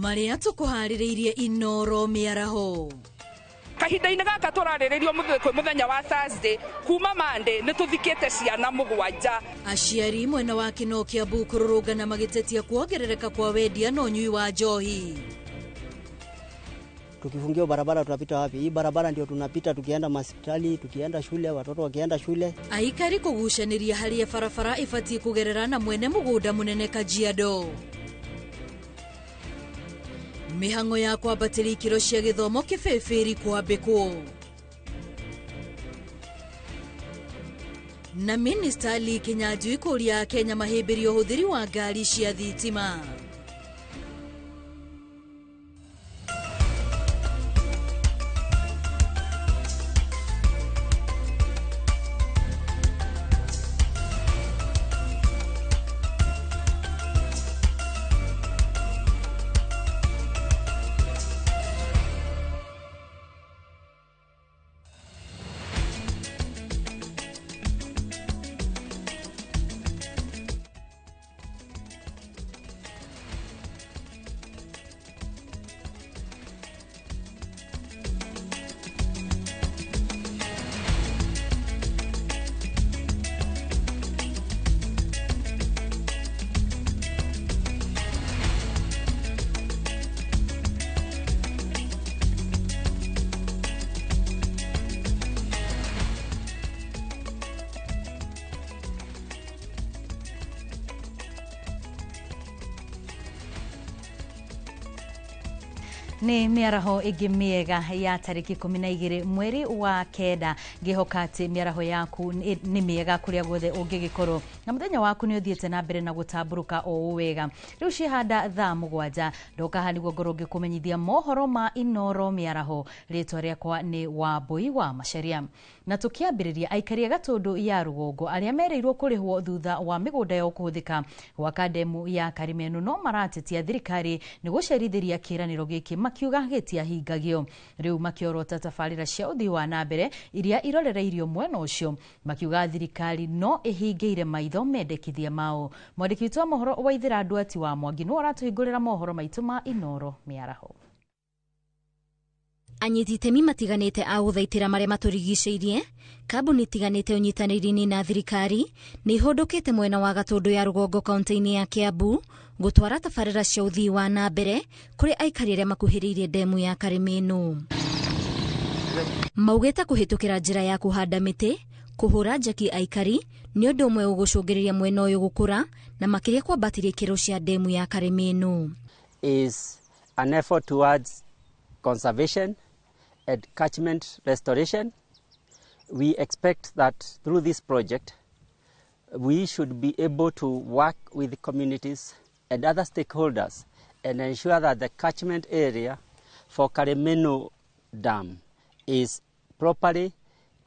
Maria tukuhaririirie Inoro miaraho. Kahinda-inĩ gaka tũrarĩrĩrio mũthenya wa Thursday kuma Monday nĩ tũthikĩte ciana mũgwanja. Aciari mwena wa Kinokia kũrũrũngana magĩtetia kuongerereka kwa wendia na ũnyui wa njohi. Tukifungiwa barabara tunapita wapi? Hii barabara ndio tunapita tukienda hospitali, tukienda shule, watoto wakienda shule. Aikari kugucaniria hali ya barabara ifatie kugerera na mwene mugunda munene Kajiado. Mihango ya kwambatĩria ikĩro cia gĩthomo kĩbĩbĩri kwambĩkwo. Na Minister Lee Kinyanjui kũria Kenya mahĩmbĩrio ũhũthĩri wa ngari cia thitima. Ni miaraho ĩngĩ miega ya tariki 12 mweri wa kenda ngihoka ati miaraho yaku ni miega kuria guothe ungigikorwo na muthenya waku ni uthiete na mbere na gutamburuka o wega riu cihanda thaa 7 ndoka hani gwo ngikumenyithia mohoro ma Inoro miaraho ritwa riakwa ni Wambui wa Macharia na tukiambiriria aikari Gatundu ya Rugongo aria mereirwo kurihwo thutha wa migunda yo kuhuthika gwaka demu ya Karimenu no maratetia thirikari ni gucerithiria kiraniro giki makiuga gitia hingagio riu makiorota tafarira cia uthii wa nambere iria irorereirio mwena ucio makiuga thirikari no ihingeire maitho mendekithia mao mwandiki witũ wa mohoro wa Ithira Ndwati wa Mwangi no aratuhingurira mohoro maitu ma Inoro miaraho. Anyiti itemi matiganite a guthaitira maria maturigiceirie kambuni itiganite unyitanĩri-inĩ na thirikari ni ihondokete mwena wa Gatundu ya Rugongo kaunti-inĩ ya Kiambu gutwara tafarira cia uthii wa nambere kuri aikari aria makuhĩrĩirie demu ya Karimenu. Maugĩte kuhitukira njira ya kuhanda mĩtĩ kuhura njaki aikari ni ũndũ ũmwe ũgũcũngĩrĩria mwena ũyũ gũkũra na makĩria kwambatiria ikĩro cia demu ya Karimenu. Is an effort towards conservation and catchment restoration. We expect that through this project we should be able to work with the communities and other stakeholders and ensure that the catchment area for Karimenu Dam is properly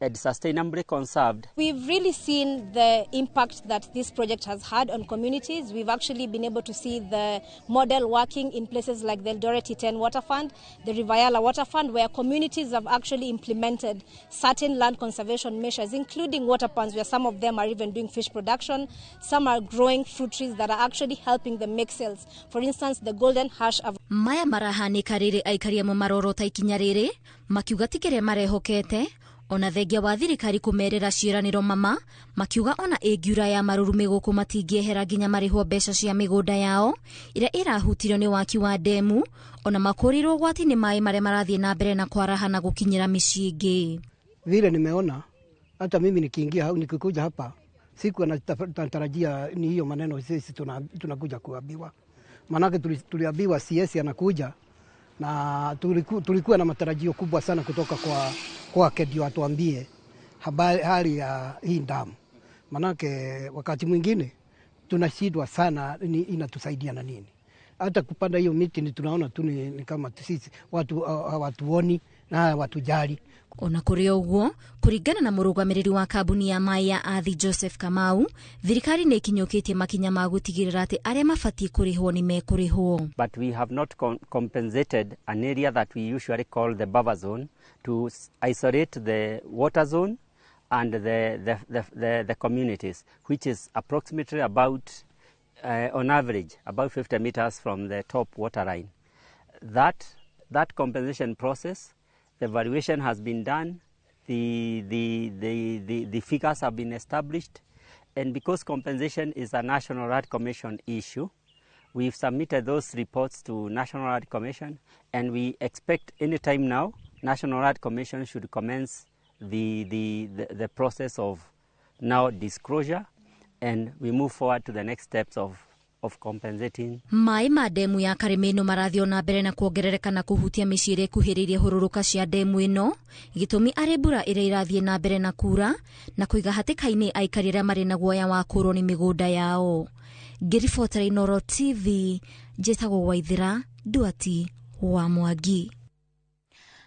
and sustainably conserved. We've really seen the impact that this project has had on communities. We've actually been able to see the model working in places like the Eldoret T10 Water Fund, the Rivayala Water Fund, where communities have actually implemented certain land conservation measures, including water ponds, where some of them are even doing fish production. Some are growing fruit trees that are actually helping them make sales. For instance, the golden hash of Maya marahanika riri aikari amwe marorota ikinya riri makiuga tikire marehokete ona thengia wa thirikari kumerera ciĩranĩro mama makiuga ona ĩngiura ya marũrũme gũkũ matingĩehera nginya marĩhwo mbeca cia mĩgũnda yao iria irahutirio nĩ waki wa demu ona makũrirwo gwati-inĩ maĩ marĩa marathiĩ na mbere na kwaraha na gũkinyĩra mĩciĩ ingĩ. Vile nimeona hata mimi nikiingia au nikikuja hapa siku natarajia ni hiyo maneno sisi tunakuja kuambiwa. Manake tuliambiwa CS anakuja na tulikuwa na matarajio kubwa sana kutoka kwake ndio atuambie hali ya hii damu. Manake wakati mwingine tunashindwa sana inatusaidia na nini. Hata kupanda hiyo miti ni tunaona tu ni kama sisi watu hawatuoni na watujali. Ona kuri uguo kuringana na mũrũgamĩrĩri wa kambuni ya maĩ ya Athi Joseph Kamau thirikari nĩ ikinyũkĩtie makinya ma gũtigĩrĩra atĩ arĩa mabatie kũrĩhwo nĩ mekũrĩhwo. But we have not compensated an area that we usually call the buffer zone to isolate the water zone and the communities, which is approximately about on average about 50 meters from the top water line. that compensation process, the evaluation has been done, the figures have been established, and because compensation is a National Art Commission issue, we've submitted those reports to National Art Commission, and we expect any time now National Art Commission should commence the process of now disclosure, and we move forward to the next steps of compensating. Mai ma demu ya Karemeno marathio na mbere na kuongerereka na kuhutia miciri kuhiririe hururuka cia demu ino gitumi ari mbura ire irathie na mbere na kura na kuiga hatikaini aikari aria mari na guoya wa kurwo ni migunda yao. Ngiribotera Inooro TV, njĩtagwo Waithira Nduati wa Mwangi.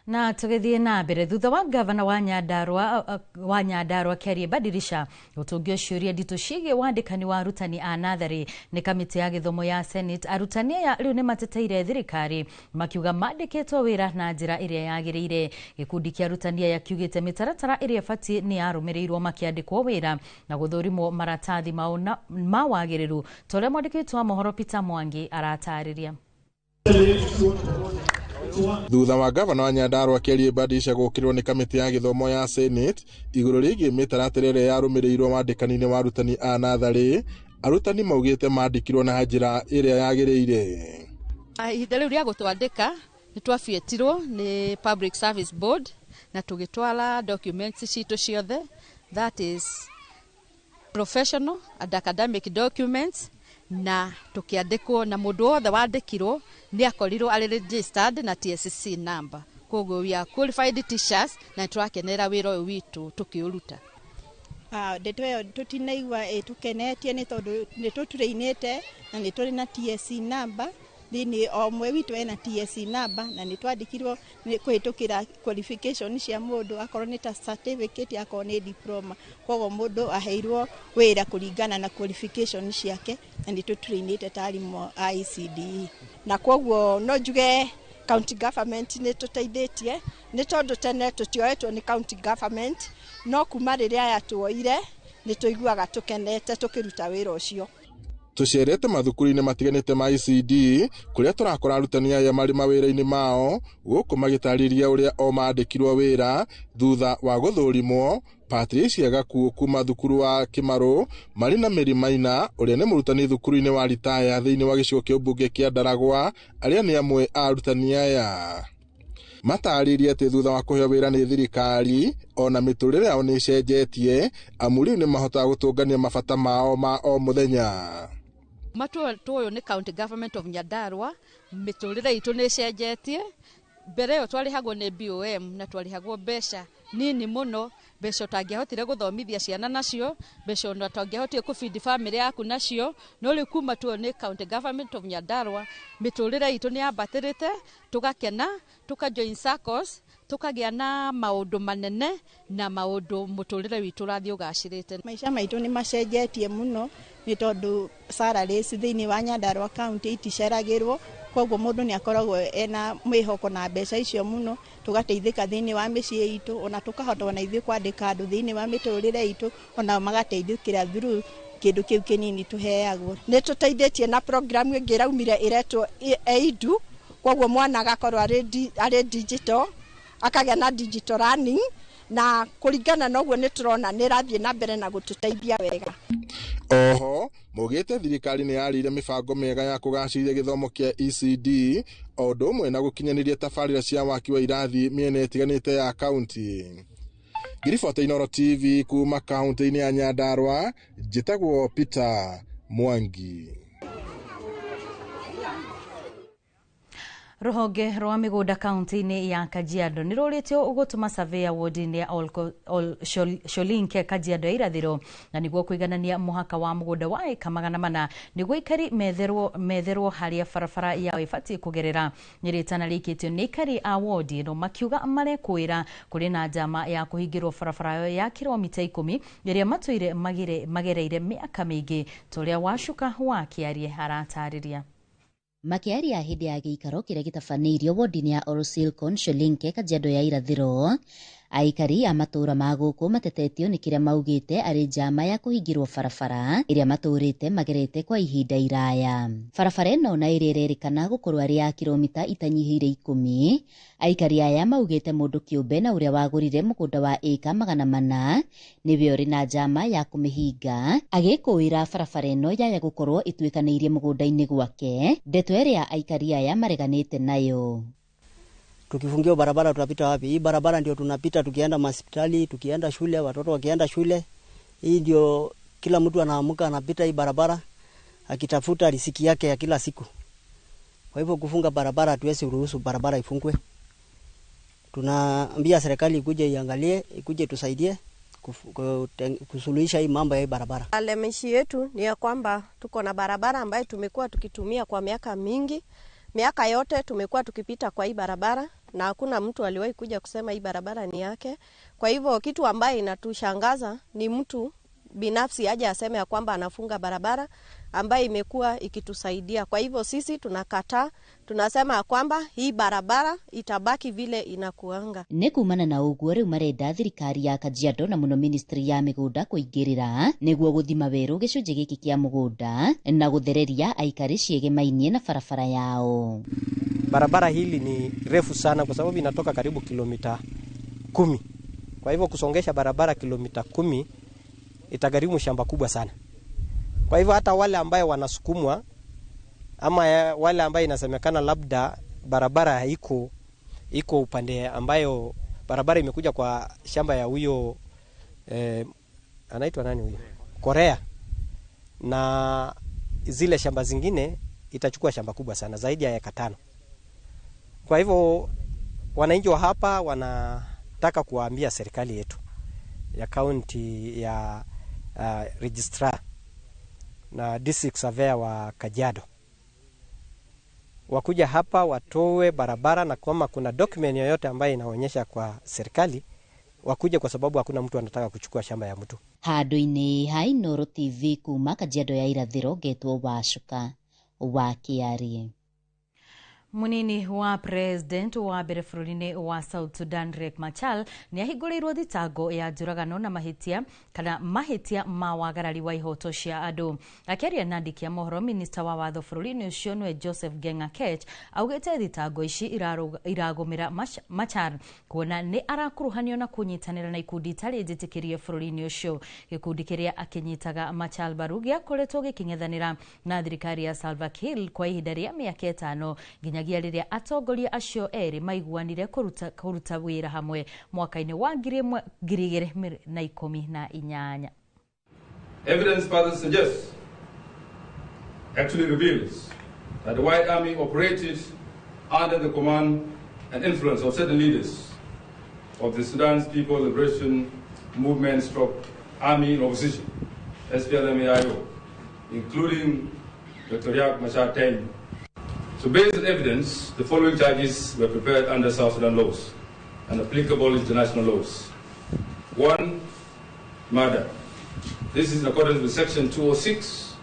Na tugithie na mbere thutha wa gavana wa Nyandarua Keria Badirisha gutungio ciuria ndito ciĩgiĩ wandĩkani wa arutani a nathari nĩ kamĩtĩ ya gĩthomo ya Senate. Arutani aya rĩu nĩ mateteire thirikari makiuga mandĩkĩtwo wĩra na njĩra ĩrĩa yagĩrĩire. Gĩkundi kĩa arutani aya kiugĩte mĩtaratara ĩrĩa ĩbatiĩ nĩ yarũmĩrĩirwo makĩandĩkwo wĩra na gũthũrimwo maratathi ma wagĩrĩru. Tũrĩa mwandĩki wa mohoro Peter Mwangi aratarĩria. Thutha wa gavana wa Nyandarua Keria Badirisha gũkĩrĩrwo nĩ kamĩtĩ ya gĩthomo ya Senate igũrũ rĩgiĩ mĩtaratara ĩrĩa yarũmĩrĩirwo wandĩkani-inĩ wa arutani a natharĩ, arutani maugĩte mandĩkirwo na njĩra ĩrĩa yagĩrĩire. Ihinda rĩu rĩa gũtwandĩka nĩ twabietirwo nĩ Public Service Board na tũgĩtwara documents citũ ciothe, that is professional and academic documents, na tukiandikwo na mundu wothe wandikirwo ni akorirwo ari registered na TSC number. Koguo we are qualified teachers na turakenera wira uyu witu tukiuruta. Ndeto yo tutinaigwa tukenetie ni tondu ni tutureinete na ni turi na TSC number thini o mwe witu ena TSC number na ni twandikirwo ni kuhitukira qualification cia mundu akorwo ni ta certificate akorwo ni diploma. Koguo mundu aheirwo wira kuringana na qualification ciake na ni tutureinete tarimo ICD. Na koguo no njuge county government ni tuteithĩtie ni tondu tene tutioetwo ni county government, no kuma riria yatuoire ni tuiguaga tukenete tukiruta wira ucio. Tucerete mathukuru-inĩ matiganĩte ma ICD kuria turakora arutani aya marĩ mawĩra-inĩ mao gũkũ magĩtarĩria ũrĩa o mandĩkirwo wĩra thutha wa gũthũrimwo. Patricia Gakuo kuma thukuru wa Kimaru, Marina Merimaina ũrĩa nĩ mũrutani thukuru-inĩ wa Ritaya thĩinĩ wa gĩcigo kĩa ũmbunge kĩa Ndaragwa, arĩa nĩ amwe a arutani aya. Matarĩria atĩ thutha wa kũheo wĩra nĩ thirikari ona mĩtũrĩre yao nĩ ĩcenjetie, amu rĩu nĩ mahotaga gũtũngania mabata mao ma o mũthenya. Matuoyo ni county government of Nyandarua, miturire itu ni cenjetie. Mbere yo twarihagwo ni BOM na twarihagwo mbeca nini muno, mbeca utangĩahotire gũthomithia ciana nacio, mbeca utangĩahotire kũfeed family yaku nacio. No rĩu kuma tuoyo ni county government of Nyandarua, miturire itu ni ambatĩrĩte, tugakena, tukajoin SACCOs, tukagĩa na maũndũ manene na maũndũ muturire witu rathi ugacirĩte. Maisha maitu ni macenjetie muno ni tondu salaries thĩinĩ wa Nyandarua county iticeragĩrwo. Koguo mundu ni akoragwo ena mwihoko na mbeca icio muno, tugateithĩka thĩinĩ wa mĩciĩ itũ, ona tukahota ona ithuĩ kwandĩka andũ thĩinĩ wa mĩtũrĩre itũ, ona magateithĩkĩra through kindu kiu kinini tuheagwo. Ni tuteithĩtie na program ĩngĩ ĩraumire ĩretwo EIDU, koguo mwana agakorwo arĩ digital, akagĩa na digital learning, na kuringana na ũguo ni turona ni rathie na mbere na gututeithia wega. Oho mugite thirikari ni yarire mibango mega ya kugacirithia githomo kia ECD o ũndũ ũmwe na gukinyaniria tabarĩra cia waki wa irathi mĩena ĩtiganĩte ya kaunti. Ngiribota Inooro TV kuma kaunti-inĩ ya Nyandarua, njĩtagwo Peter Mwangi. Ruhonge rwa migunda kaunti-inĩ ya Kajiado nĩ rũrĩtio gũtũma survey ward-inĩ ya Sholinke Kajiado ya irathĩro na nĩguo kũiganania mũhaka wa mũgũnda wa eka 400 nĩguo ikari metherwo harĩa barabara yao ĩbatiĩ kũgerera. Nĩrĩtana rĩikĩtio nĩ ikari a ward ĩno makiuga marekũĩra kũrĩ na njama ya kũhingĩrwo barabara ya kilomita 10 ĩrĩa matũire magereire mĩaka mĩingĩ. Tũrĩa Wacuka wa Kĩarie aratarĩria. Makiaria hĩndĩ ya gĩikaro kĩrĩa gĩtabanĩirio wodi-inĩ ya Olsilkon Sholinke Kajiado ya irathĩro, Aikari a matura ma guku matetetio ni kiria maugite ari njama ya kuhingirwo barabara iria maturite magerete kwa ihinda iraya. Barabara ino na irererikana gukorwo ari ya kilomita itanyihire 10. Aikari aya maugite mundu kiumbe na uria wagurire mugunda wa eka 400 niwe uri na njama ya kumihinga agikuira barabara ino yaya gukorwo itwikaniirie mugunda-ini gwake. Ndeto iria aikari aya mareganite nayo. Tukifungiwa barabara tutapita wapi? Hii barabara ndio tunapita tukienda hospitali, tukienda shule, watoto wakienda shule. Hii ndio kila mtu anaamuka anapita hii barabara akitafuta riziki yake ya kila siku. Kwa hivyo kufunga barabara hatuwezi ruhusu barabara ifungwe. Tunaambia serikali ikuje iangalie, ikuje tusaidie kusuluhisha hii mambo ya hii barabara. Lalamishi yetu ni ya kwamba tuko na barabara ambayo tumekuwa tukitumia kwa miaka mingi. Miaka yote tumekuwa tukipita kwa hii barabara na hakuna mtu aliwahi kuja kusema hii barabara ni yake. Kwa hivyo kitu ambaye inatushangaza ni mtu binafsi aje aseme ya kwamba anafunga barabara ambayo imekuwa ikitusaidia. Kwa hivyo sisi tunakataa, tunasema ya kwamba hii barabara itabaki vile inakuanga. Nekumana na uguo riu marenda thirikari ya Kajiado na muno ministry ya migunda kuingirira niguo guthima weru gicunji giki kia mugunda na guthereria aikari ciegemainie na barabara yao. Barabara hili ni refu sana kwa sababu inatoka karibu kilomita 10. Kwa hivyo kusongesha barabara kilomita 10 itagharimu shamba kubwa sana. Kwa hivyo hata wale ambao wanasukumwa ama wale ambao inasemekana labda barabara iko upande ambayo barabara imekuja kwa shamba ya huyo anaitwa nani huyo? Korea. Na zile shamba zingine itachukua shamba kubwa sana zaidi ya eka 5. Kwa hivyo wananchi wa hapa wanataka kuwaambia serikali yetu ya county ya registrar na district surveyor wa Kajiado wakuja hapa watoe barabara, na kama kuna document yoyote ambayo inaonyesha kwa serikali wakuja, kwa sababu hakuna mtu anataka kuchukua shamba ya mtu. Handu-ini ha Inooro TV kuma Kajiado ya irathiro getwo Wacuka wa Kiarie. Munini wa president wa mbere bũrũri-inĩ wa South Sudan Riek Machar nĩ ahingũrĩirwo thitango ya njũragano na mahĩtia ma wagarari wa ihoto cia andũ. Akĩaria na andĩki a mohoro, minista wa watho bũrũri-inĩ ũcio nĩwe Joseph Ng'eng'akech augĩte thitango ici iragũmĩra Machar kuona nĩ arakuruhanio na kũnyitanĩra na ikundi itarĩ njĩtĩkĩrie bũrũri-inĩ ũcio. Gĩkundi kĩrĩa akĩnyitaga Machar mbaru gĩakoretwo gĩkĩng'ethanĩra na thirikari ya Salva Kiir kwa ihinda rĩa mĩaka 5 nginya riria atongoria acio eri maiguanire kuruta wira hamwe mwaka-ini wa 2018. Evidence further suggests, actually reveals, that the White Army operated under the command and influence of certain leaders of the Sudan's People Liberation Movement Army in Opposition, SPLM-AIO, including Dr. Riek Machar Teny. So based on evidence, the following charges were prepared under South Sudan laws and applicable international laws. 1, murder. This is in accordance with Section 206,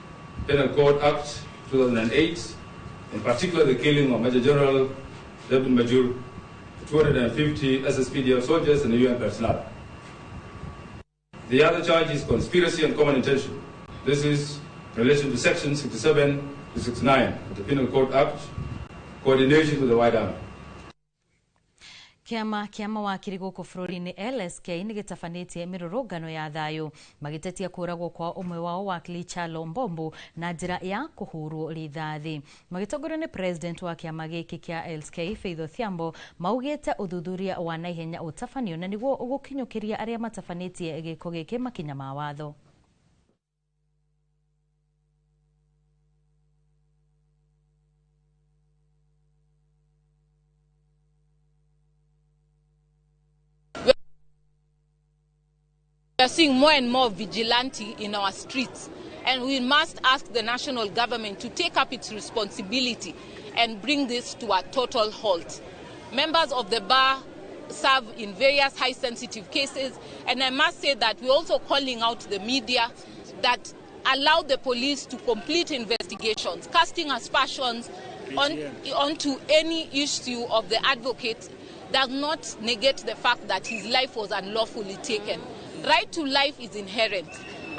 Penal Code Act 2008, in particular the killing of Major General Debin Majur, 250 SSPDF soldiers and the UN personnel. The other charge is conspiracy and common intention. This is in relation to Section 67 to 69 of the Penal Code Act, coordination with the White Army. Kiama wa kiri gũkũ bũrũri-inĩ LSK nĩ gĩtabanĩtie mĩrũrũngano ya thayũ magĩtetia kũragwo kwa ũmwe wao wakili Chalo Mbombo na njĩra ya kũhũrwo rithathi. Magĩtongorio nĩ president wa kĩama gĩkĩ kĩa LSK Faith Odhiambo maugĩte ũthuthuria wa naihenya ũtabanio na nĩguo gũkinyũkĩria arĩa matabanĩtie gĩko gĩkĩ makinya ma watho. We are seeing more and more vigilante in our streets, and we must ask the national government to take up its responsibility and bring this to a total halt. Members of the bar serve in various high sensitive cases, and I must say that we're also calling out the media that allow the police to complete investigations, casting aspersions onto any issue of the advocate does not negate the fact that his life was unlawfully taken. Right to life is inherent.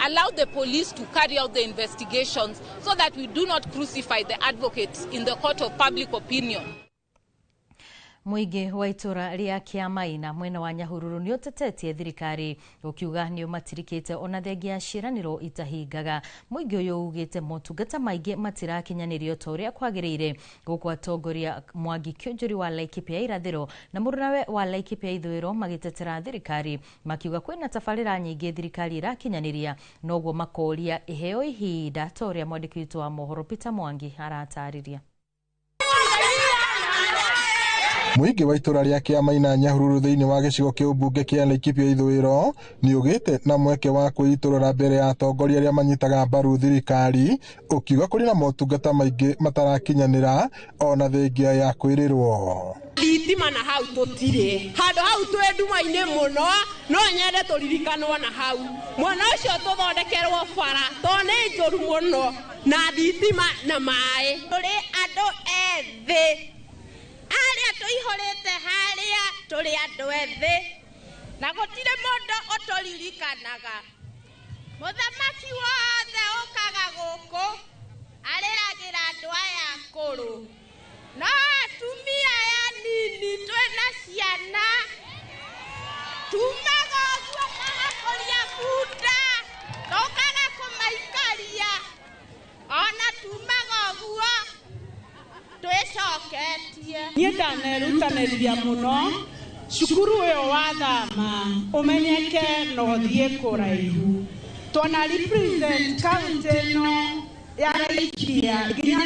Allow the police to carry out the investigations so that we do not crucify the advocates in the court of public opinion. Muingi wa itura ria Kiamaina mwena wa Nyahururu ni utetetie thirikari ukiuga ni umatirikite ona thengia ciraniro itahingaga. Muingi uyu ugite motungata maingi matirakinyanirio ta uria kwagirire guku atongoria Mwangi Kĩũnjũri wa Laikipia irathiro na Mũrunawe wa Laikipia ithwiro magitetera thirikari makiuga kwina tabarĩra nyingi thirikari irakinyaniria noguo makoria iheo ihinda ta uria mwandĩki witũ wa mohoro Peter Mwangi aratariria. Muingi wa itura ria Kiamaina Nyahururu thiini wa gicigo kia ubunge kia Laikipia ithwiro ni ugite na mweke wa kwiturura mbere ya atongoria aria manyitaga mbaru thirikari ukiuga kuri na motungata maingi matarakinyanira ona thengia ya kwirirwo thitima na hau tutire handu hau twenduma-ini muno no nyende turirikanwo na hau mwana ucio tuthondekerwo bara to ni njuru muno na thitima na mai turi andu ethi aria tuihorete haria turi andu ethi na gutire mundu uturirikanaga muthamaki wothe ukaga guku ariragira andu aya akuru no atumia aya nini twina ciana tumaga guo kagakoria bunda tukaga kumaikaria ona tumaga guo twicoketie nie ndanerutanĩria mũno cukuru ũyũ wa Thama ũmenyeke na ũthiĩ kũraihu twana represent county ĩno ya Laikipia nginya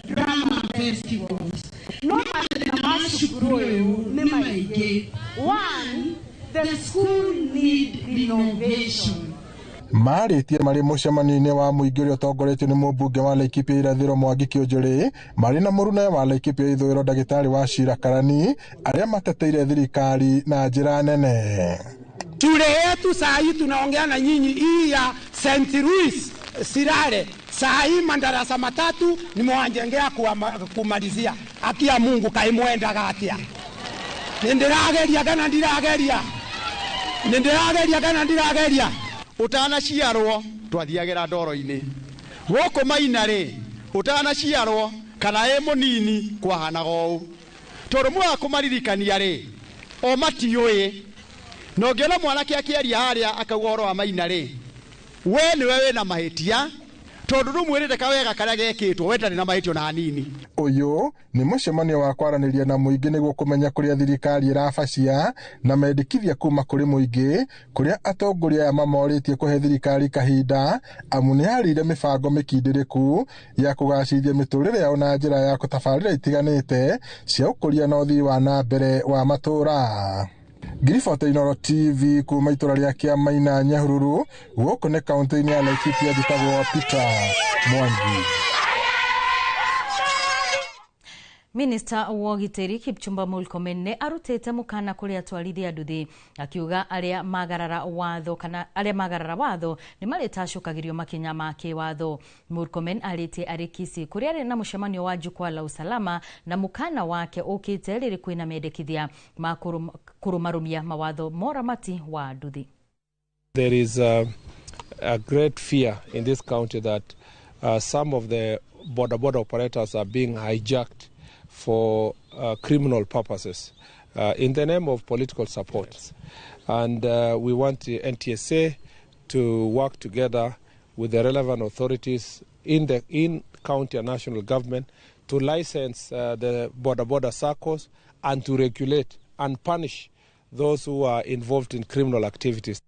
drama festivals no mathĩna ma cukuru ũyũ nĩ maingĩ. One, the school need renovation. Maritie mari mucemanio-ini wa muingi uria utongoretio ni mubunge wa Laikipia irathiro Mwangi Kĩũnjũri mari na Mũrunawe wa Laikipia ithwiro Ndagĩtarĩ Wachira Karani aria mateteire thirikari na njira nene. Shule yetu saa hii tunaongea na nyinyi hii ya St. Louis Sirare saa hii madarasa matatu nimewajengea kumalizia. Akia Mungu kaimwenda gatia. Nindirageria kana ndirageria. Nindirageria kana ndirageria. Utanaciarwo twathiagera ndoro-ini guku Maina ri utanaciarwo kana e munini kwahanaga uu tondu mwa kumaririkania ri o matiui no ngiona mwanake akiaria haria akauga oro wa Maina ri we niwe wina mahitia tondu rumwirite kawega karia gekitwo wetani na mahitio na hanini. Uyu ni mucemanio wa kwaraniria na muingi niguo kumenya kuria thirikari irabacia na mendikithia kuma kuri muingi kuria atongoria ya mamoritie kuhe thirikari kahinda amu ni harire mibango mikindiriku ya kugacithia miturire yao na njira ya gutabarira itiganite cia ukuria na uthii wa na mbere wa matura. Grifote Inoro TV kuma itura ria Kiamaina Nyahururu guku ni kaunti-ini ya Laikipia njitagwo Peter Mwangi. Minister wa Ugitĩri Kipchumba Murkomen ne arutĩte mukana kuri atwarithia nduthi akiuga aria magarara watho ni maritacũkagĩrio makinya ma kĩwatho. Murkomen arĩtie arĩkisi kuri ari na mũcemanio wa jukwaa la usalama na mukana wake ũkĩte rĩrĩ kwĩna mendekithia ma kũrũmarũmia mawatho moramati wa nduthi. There is a great fear in this county that some of the border operators are being hijacked for criminal purposes in the name of political support. And we want the NTSA to work together with the relevant authorities in county and national government to license the border circles and to regulate and punish those who are involved in criminal activities.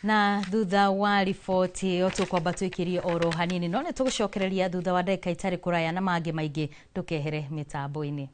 Na thutha wa riboti otukwamba twikirie oro hanini no ni tugucokereria thutha wa ndagika itari kuraya na mangi maingi tukehere mitambo-ini.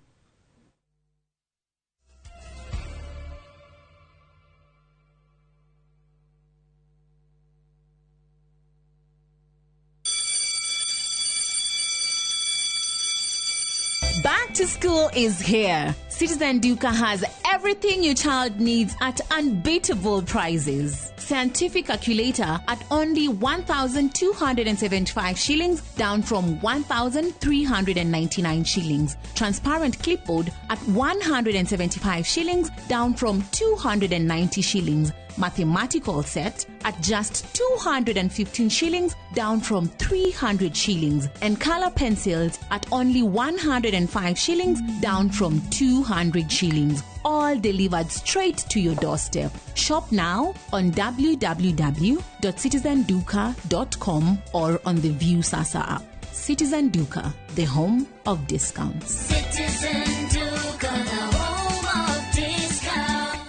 Back to school is here. Citizen Duka has everything your child needs at unbeatable prices. Scientific calculator at only 1,275 shillings, down from 1,399 shillings. Transparent clipboard at 175 shillings, down from 290 shillings. Mathematical set at just 215 shillings, down from 300 shillings. And color pencils at only 105 shillings, down from 200 shillings. All delivered straight to your doorstep. Shop now on www.citizenduka.com or on the View Sasa app. Citizen Duka, the home of discounts. Citizen Duka, the home of discounts.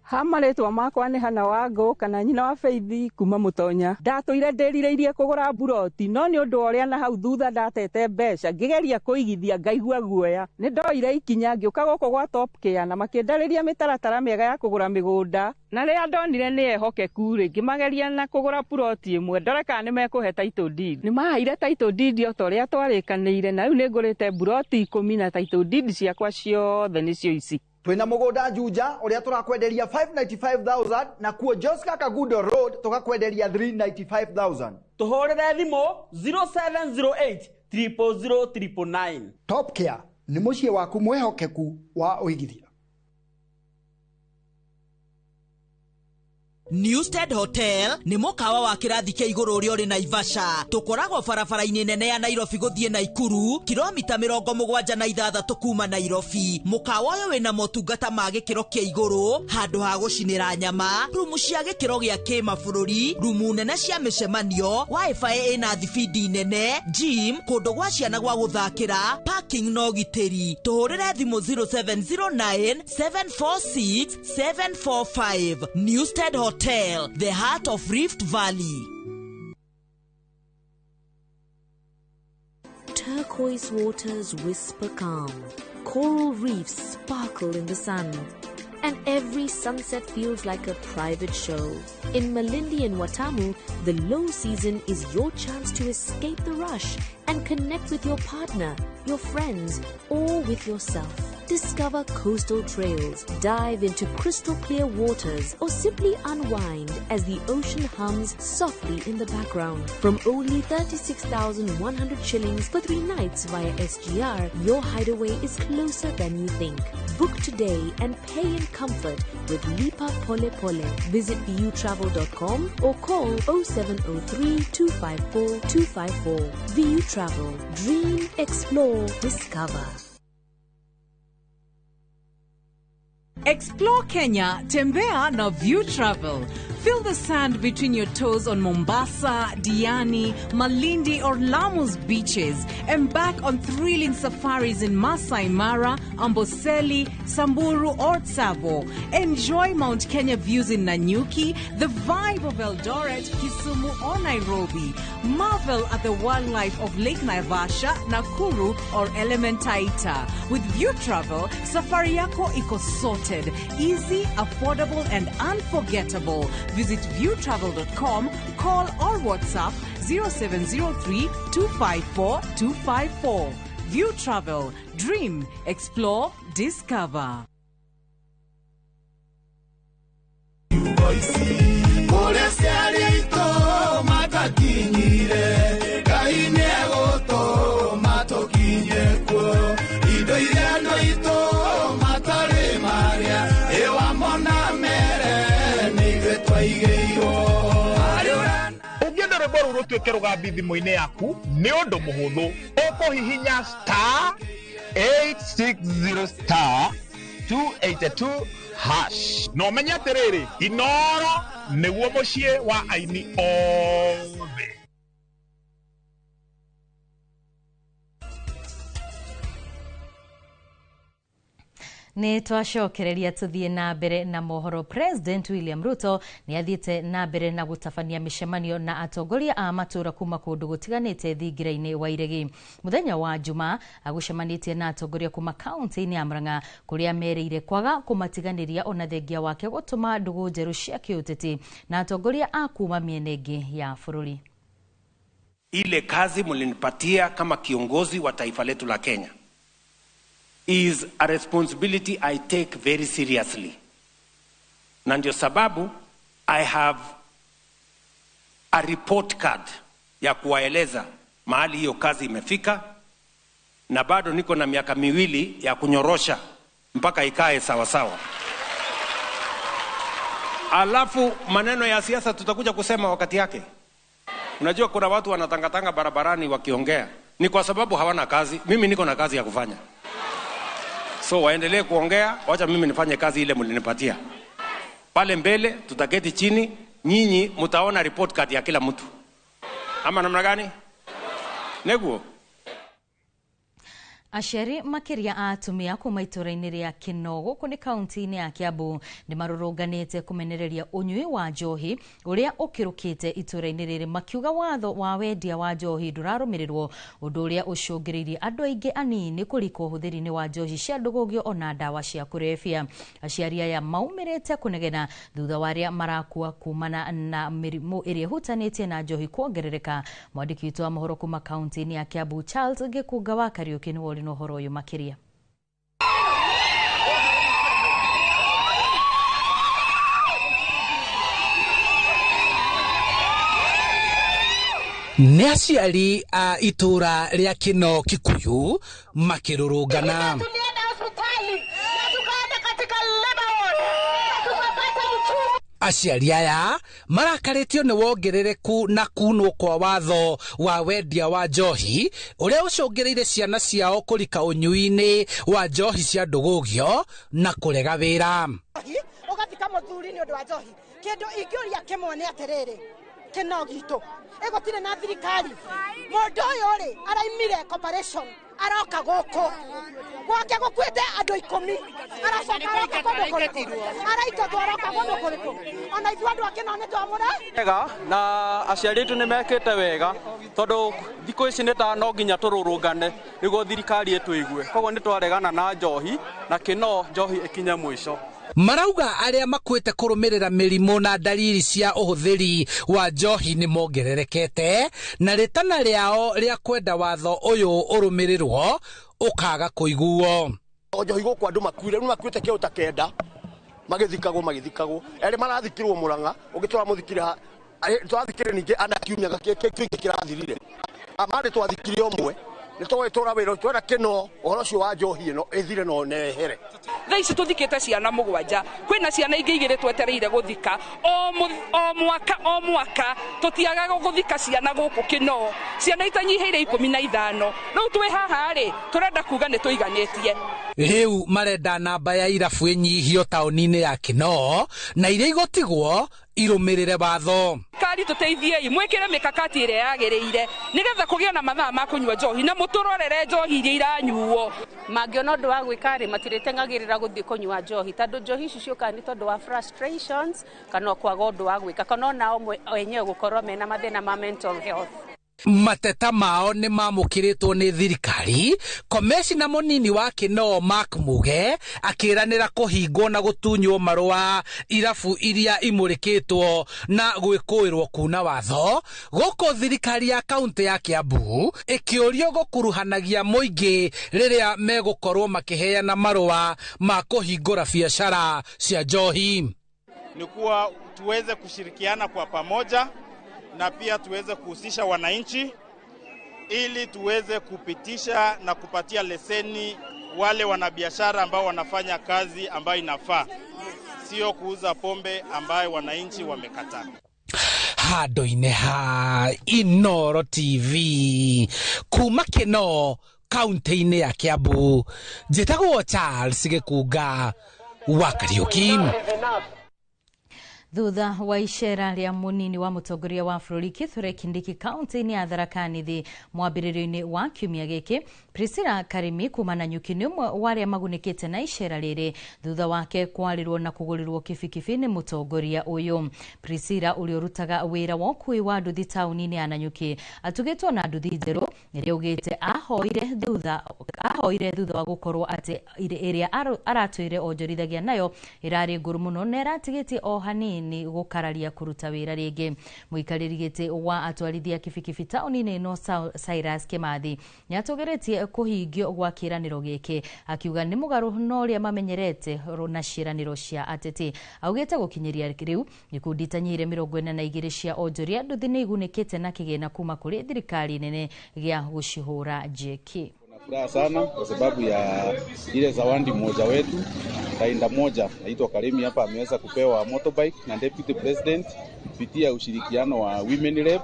Hamaretwa makwa ni hana wango kana nyina wa Feithi kuma Mutonya. Ndatuire ndirireirie kugura buroti no ni undu oria na hau thutha ndatete mbeca ngigeria kuigithia ngaigua guoya. Ni ndoire ikinya ngiuka goko gwa Top Care na makindariria mitaratara miega ya kugura migunda. Na ria ndonire ni ehokeku ri ngimageria na kugura buroti imwe ndoreka ni mekuhe title deed. Ni mahaire title deed o toria twarikanire na riu ni ngurite buroti 10 na title deed ciakwa ciothe nicio ici. Twina mugunda Juja uria turakwenderia 595,000 na kuo Josca Kagudo Road tukakwenderia 395,000. Tuhorere thimo 0708 000 Top Care ni mucie waku mwehokeku wa uigithia. Newstead Hotel ni mukawa wa kirathi kia iguru uria uri Naivasha. Tukoragwo barabara-ini nene ya Nairobi guthie Naikuru, kilomita 76 kuma Nairobi. Mukawa uyu wina motungata ma gikiro kia iguru, handu ha gucinira nyama, rumu cia gikiro gia kimabũrũri, rumu nene cia micemanio, wifi ina thibidi nene, gym, kundu gwa ciana gwa guthakira, parking no gitiri. Tuhurire thimu 0709 746 745. Newstead Hotel, the heart of Rift Valley. Turquoise waters whisper calm, coral reefs sparkle in the sun, and every sunset feels like a private show. In Malindi and Watamu, the low season is your chance to escape the rush and connect with your partner, your friends, or with yourself. Discover coastal trails, dive into crystal clear waters, or simply unwind as the ocean hums softly in the background. From only 36,100 shillings for 3 nights via SGR, your hideaway is closer than you think. Book today and pay in comfort with Lipa Pole Pole. Visit VUtravel.com or call 0703 254 254. VU Travel. Dream, explore, discover. Explore Kenya, tembea na View Travel. Feel the sand between your toes on Mombasa, Diani, Malindi or Lamu's beaches. Embark on thrilling safaris in Masai Mara, Amboseli, Samburu or Tsavo. Enjoy Mount Kenya views in Nanyuki, the vibe of Eldoret, Kisumu or Nairobi. Marvel at the wildlife of Lake Naivasha, Nakuru or Elementaita. With View Travel, safari yako iko sorted, easy, affordable and unforgettable. Visit viewtravel.com, call or WhatsApp 0703 254 254. View Travel. Dream, explore, discover. Ugienda rwimbo rutwike rugambi thimu-ini yaku ni undu muhuthu ukuhihinya star 860 star 282 hash no menya atiriri Inoro niguo mucie wa aini othe. Ni twacokereria tuthie na mbere na mohoro. President William Ruto ni athiete na mbere na gutafania mishemanio na atongoria a matura kuma kundu gutiganite thingira-ini wa Iregi. Muthenya wa Juma agucemanitie na atongoria kuma kaunti-ini ya Murang'a kuria mereire kwaga kumatiganiria ona thengia wake gutuma ndugu njeru cia kiuteti na atongoria a kuma miena ingi ya bururi. ile kazi mlinipatia kama kiongozi wa taifa letu la Kenya is a responsibility I take very seriously. Na ndio sababu I have a report card ya kuwaeleza mahali hiyo kazi imefika, na bado niko na miaka 2 ya kunyorosha mpaka ikae sawa sawa. Alafu maneno ya siasa tutakuja kusema wakati yake. Unajua kuna watu wanatangatanga barabarani wakiongea, ni kwa sababu hawana kazi. Mimi niko na kazi ya kufanya, so waendelee kuongea, wacha mimi nifanye kazi ile mlinipatia. Pale mbele tutaketi chini, nyinyi mtaona report card ya kila mtu. Ama namna gani? Neguo Aciari makiria a atumia kuma itũra-inĩ rĩa Kinoo gũkũ nĩ kaunti-inĩ ya Kiambu nĩ marũrũnganĩte kũmenereria ũnyui wa njohi ũrĩa ũkĩrũkĩte itũra-inĩ rĩrĩ, makiuga watho wa wendia wa njohi ndũrarũmĩrĩrwo, ũndũ ũrĩa ũcũngĩrĩirie andũ aingĩ anini kũrikwo ũhũthĩri-inĩ wa njohi cia ndũgũgio ona ndawa cia kũrebia. Aciari aya maumĩrĩte kũnegena thutha wa arĩa marakua kumana na mĩrimũ ĩrĩa ĩhutanĩtie na njohi kuongerereka. Mwandĩki witũ wa mohoro kuma kaunti-inĩ ya Kiambu Charles Gĩkunga wa Kariũki nĩ no horo yo makiria. Nĩ aciari a itura rĩa Kinoo Kikuyu makĩrũrũngana. Aciari aya marakarĩtio nĩ wongerereku na kunwo kwa watho wa wendia wa njohi ũrĩa ũcũngĩrĩire ciana ciao kũrika ũnyui-inĩ wa njohi cia ndũgũgio na kũrega wĩra. Ũgathika mũthuri nĩ ũndũ wa njohi. Kĩndũ ingĩũria kĩmwe nĩ atĩrĩrĩ, Kinoo gitũ ĩgũtirĩ na thirikari. Mũndũ ũyũ rĩ araimire corporation aroka gũkũ gwake gũkuĩte andũ 10, aracoka aroka kũndũ kũrĩkũ, araitwo aroka kũndũ kũrĩkũ, ona ithuĩ andũ a Kinoo nĩ twamũre wega na aciari tu nĩ mekĩte wega tondũ thikũ ici nĩ ta no nginya tũrũrũngane nĩguo thirikari ĩtũigue. Koguo nĩ twaregana na njohi na Kinoo njohi ĩkinye mũico. Marauga arĩa makwĩte kũrũmĩrĩra mĩrimũ na dalili cia ũhũthĩri wa njohi nĩ mongererekete, na rĩtana rĩao rĩa kwenda watho ũyũ ũrũmĩrĩrwo ũkaga kũiguo. Njohi gũkũ andũ makuire, rĩu makuĩte kĩo ta kenda magĩthikagwo erĩ marathikirwo Mũrang'a, ũngĩtwara mũthikire twathikire ningĩ ana kiumia kĩngĩ kĩrathirire. Amandĩ twathikire ũmwe nĩ tũgĩtũra wĩra twenda Kinoo ũhoro ũcio wa njohi ĩno ĩthire no nehere. Thaa ici tũthikĩte ciana 7, kwĩna ciana ingĩ 2 twetereire gũthika o mwaka tũtiagaga gũthika ciana gũkũ Kinoo, ciana itanyiheire 15. Rĩu twĩ haha rĩ tũrenda kuga nĩ tũiganĩtie. Rĩu marenda namba ya irabu ĩnyihio taũni-inĩ ya Kinoo na iria igũtigwo irũmĩrĩre watho. Kari tũteithiei mwĩkĩre mĩkakati ĩrĩa yagĩrĩire nĩgetha kũgĩa na mathaa ma kũnyua njohi na mũtũrorere njohi iria iranyuo. Mangĩona ũndũ wa gwĩka rĩ matirĩtengagĩrĩra gũthiĩ kũnyua njohi, tondũ njohi ici ciũkaga nĩ tondũ wa frustrations kana kwaga ũndũ wa gwĩka, kana onao wenyewe gũkorwo mena mathĩna ma mental health. Mateta mao nĩ mamũkĩrĩtwo nĩ thirikari. Komeshina mũnini wa Kinoo Mark Muge akĩranĩra kũhingwo na gũtunywo marũa irabu iria imũrĩkĩtwo na gwĩkũĩrwo kuna watho, gũkũ thirikari ya kaunti ya Kiambu ĩkĩũrio gũkuruhanagia mũingĩ rĩrĩa megũkorwo makĩheana marũa ma kũhingũra biacara cia njohi. Ni kuwa tuweze kushirikiana kwa pamoja na pia tuweze kuhusisha wananchi ili tuweze kupitisha na kupatia leseni wale wanabiashara ambao wanafanya kazi ambayo inafaa, sio kuuza pombe ambayo wananchi wamekataa. Handũ-inĩ ha Inooro TV kuma Kinoo kaunti-inĩ ya Kiambu, njĩtagwo Charles Gĩkunga wa Kariũki. Thutha wa icera rĩa munini wa mũtongoria wa bũrũri Kithure Kindiki kaunti-inĩ ya Tharaka Nithi mwambĩrĩrio-inĩ wa kiumia gĩkĩ, Priscilla Karimi kuma Nanyuki nĩ ũmwe warĩa magunĩkĩte na icera rĩrĩ thutha wake kwarĩrwo na kũgũrĩrwo kibikibi nĩ mũtongoria ũyũ. Priscilla ũrĩa ũrutaga wĩra wa ũkui wa nduthi taũni-inĩ ya Nanyuki atugĩtwo na nduthi njerũ ĩrĩa augĩte ahoire thutha wa gũkorwo atĩ ĩrĩa aratwĩre onjorithagia nayo ĩrarĩ ngũrũ mũno na ĩratigĩtie o hanini gũkararia kũruta wĩra rĩngĩ. Mũikarĩri gĩtĩ wa atwarithia kibikibi taũni-inĩ ĩno Cyrus Kimathi nĩatũgĩrĩtie kũhingio gwa kĩranĩro gĩkĩ akiuga nĩ mũgarũ na ũrĩa mamenyerete na ciĩranĩro cia ateti. Augĩte gũkinyĩria rĩu gĩkundi tanyire 42 cia onjoria nduthi nĩ igunĩkĩte na kĩgĩna kuma kũrĩ thirikari nene gĩa gũcihũra jeki. Furaha sana kwa sababu ya ile zawadi mmoja wetu rainda moja naitwa Karimi hapa ameweza kupewa motorbike na deputy president kupitia ushirikiano wa women rep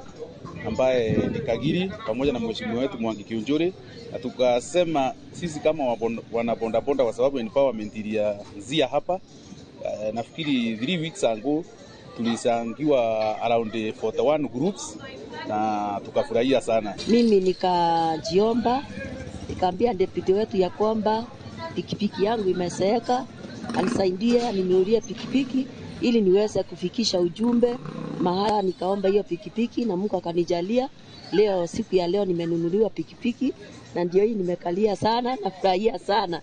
ambaye ni Kagiri pamoja na mheshimiwa wetu Mwangi Kiunjuri, na tukasema sisi kama wanabondabonda kwa sababu empowerment ilianzia hapa. Nafikiri 3 weeks ago tulisangiwa around 41 groups na tukafurahia sana. Mimi nikajiomba nikaambia deputy wetu ya kwamba pikipiki yangu imeseeka, anisaidie aninunulie pikipiki ili niweze kufikisha ujumbe mahala. Nikaomba hiyo pikipiki na Mungu akanijalia. Leo siku ya leo nimenunuliwa pikipiki na ndio hii nimekalia sana, nafurahia sana.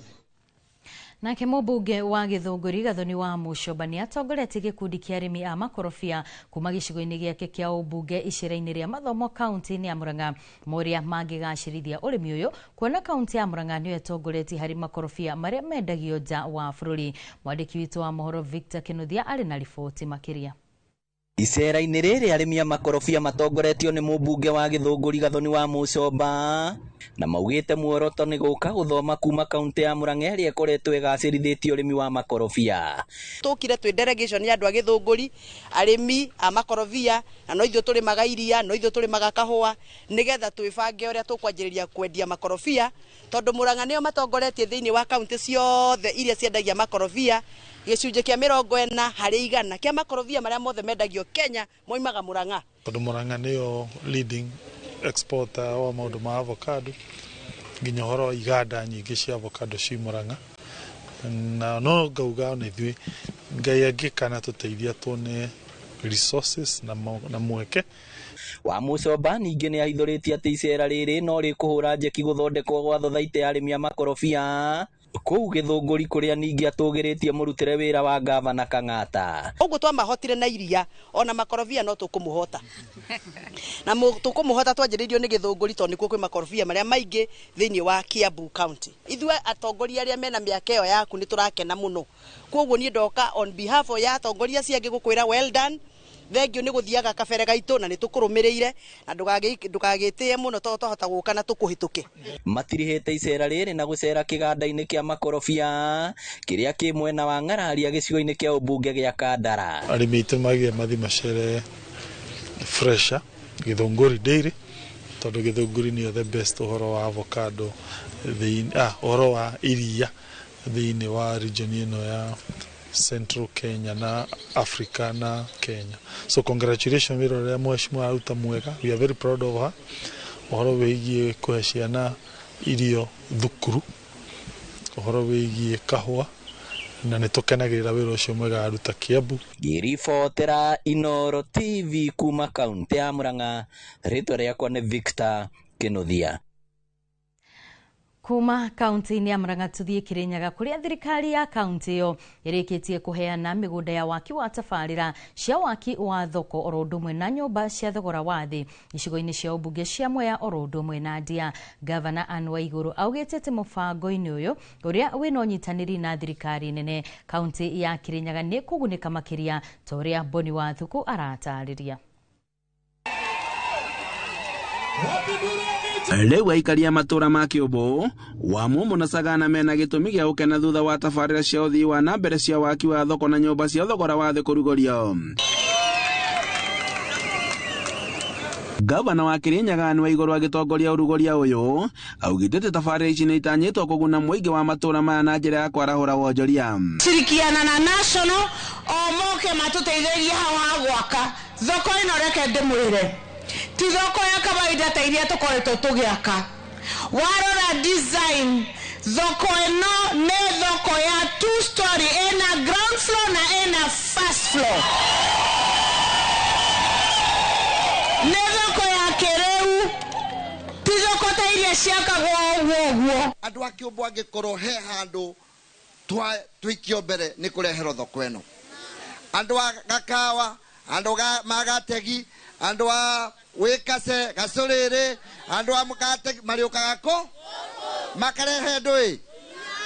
Nake mũmbunge wa Gĩthũngũri Gathoni wa Mũcoba nĩ atongoretie gĩkundi kĩa arĩmi a makorobia kuma gĩcigo-inĩ gĩake kĩa ũmbunge icera-inĩ rĩa mathomo kaunti-inĩ ya Murang'a moria mangĩgacĩrithia ũrĩmi ũyũ, kuona kaunti ya Murang'a nĩyo ĩtongoretie harĩ makorobia marĩa mendagio nja wa bũrũri. Mwandĩki witũ wa mohoro Victor Kĩnuthia arĩ na riboti makĩria. Icera-inĩ rĩrĩ arĩmi a makorobia matongoretio nĩ mũmbunge wa Gĩthũngũri Gathoni wa Mũcoba na maugĩte muoroto nĩ gũka gũthoma kuma kaunti ya Murang'a ĩrĩa ĩkoretwo ĩgacĩrithĩtie ũrĩmi wa makorobia. Tũkire twĩ delegation ya andũ a Gĩthũngũri arĩmi a makorobia na no ithuĩ tũrĩmaga iria, no ithuĩ tũrĩmaga kahũa, nĩgetha twĩbange ũrĩa tũkwanjĩrĩria kwendia makorobia, tondũ Murang'a nĩyo matongoretie thĩinĩ wa kaunti ciothe iria ciendagia makorobia. Gĩcunjĩ kĩa 40% kĩa makorobia marĩa mothe mendagio Kenya moimaga Murang'a. Tondũ Murang'a nĩyo leading exporter wa maũndũ ma avocado, nginya horo iganda nyingĩ cia avocado ci Murang'a, na no ngauga na ithuĩ Ngai angĩkana tũteithia tuone resources na mweke. Wa Mũcoba ningĩ nĩ ahithũrĩtie atĩ icera rĩrĩ no rĩkũhũra njeki gũthondekwo gwa thothaitĩ ya arĩmi a makorobia kũu Gĩthũngũri kũrĩa ningĩ atũgĩrĩtie mũrutĩre wĩra wa gavana Kang'ata. Ũguo twamahotire na iria ona makorobia no tũkũmũhota na tũkũmũhota twanjĩrĩirio nĩ Gĩthũngũri tondũ nĩkuo kwĩ makorobia marĩa maingĩ thĩinĩ wa Kiambu County. Ithuĩ atongoria arĩa mena mĩaka ĩyo yaku nĩ tũrakena mũno, koguo niĩ ndoka on behalf ya atongoria ciangĩ gũkwĩra well done. Thengio nĩ gũthiaga kabere gaitũ na nĩ tũkũrũmĩrĩire na ndũgagĩtĩe mũno tondũ twahota gũka na tũkũhĩtũke. Matirĩhĩte icera rĩrĩ na gũcera kĩganda-inĩ kĩa makorobia kĩrĩa kĩ mwena wa Ng'araria gĩcigo-inĩ kĩa ũmbunge gĩa Kandara. Arĩmi aitũ magia mathi macere fresha Gĩthũngũri Dairy, tondũ Gĩthũngũri nĩyo the best ũhoro wa avocado ũhoro wa iria thĩinĩ wa region ĩno ya Central Kenya na Africa na Kenya. So congratulations wĩra ũrĩa mheshimiwa aruta mwega, we are very proud of her. Ũhoro wĩgiĩ kũhe ciana irio thukuru, ũhoro wĩgiĩ kahũa, na nĩ tũkenagĩrĩra wĩra ũcio mwega aruta Kiambu. Ngĩribotera Inooro TV kuma kaunti ya Murang'a, rĩtwa rĩakwa nĩ Victor Kĩnuthia. Kuma kaunti-inĩ ya Murang'a tuthiĩ Kirinyaga kũrĩa thirikari ya kaunti ĩyo ĩrĩkĩtie kũheana mĩgũnda ya waki wa tabarĩra cia waki wa thoko oro ũndũ ũmwe na nyũmba cia thogora wa thĩ icigo-inĩ cia ũmbunge cia Mwea oro ũndũ ũmwe na Ndia. Gavana Anne Waigũrũ augĩte atĩ mũbango-inĩ ũyũ ũrĩa wĩna ũnyitanĩri na thirikari nene kaunti ya Kirinyaga nĩ kũgunĩka makĩria ta ũrĩa Boni Wathuku aratarĩria. Rĩu aikaria matũra ma Kiũmbu wa Mũmũ na Sagana mena gĩtũmi gĩa gũkena thutha wa tabarĩra cia ũthii wa na mbere cia waki wa thoko na nyũmba cia thogora wa thĩ kũrugũrio. Gavana wa Kirinyaga Anne Waigũrũ agĩtongoria ũrugũria ũyũ augĩte atĩ tabarĩra ici nĩ itanyĩtwo kũguna mũingĩ wa matũra maya na njĩra ya kwarahũra wonjoria. Shirikiana na national o moke matũteithĩrĩrie haha gwaka thoko ĩno, reke ndĩmwĩre ti thoko ya kawaida ta iria tũkoretwo tũgĩaka. warora design thoko eno ne thoko ya 2 story ena ground floor na ena first floor ne thoko ya kereu tizoko ta iria ciaka gwo andu akiumbo angikoro he handu twikio mbere ni kurehero thoko eno andu agakawa andu magategi andu a wikase gasurire andu a mukate mariukagako makarehe ndui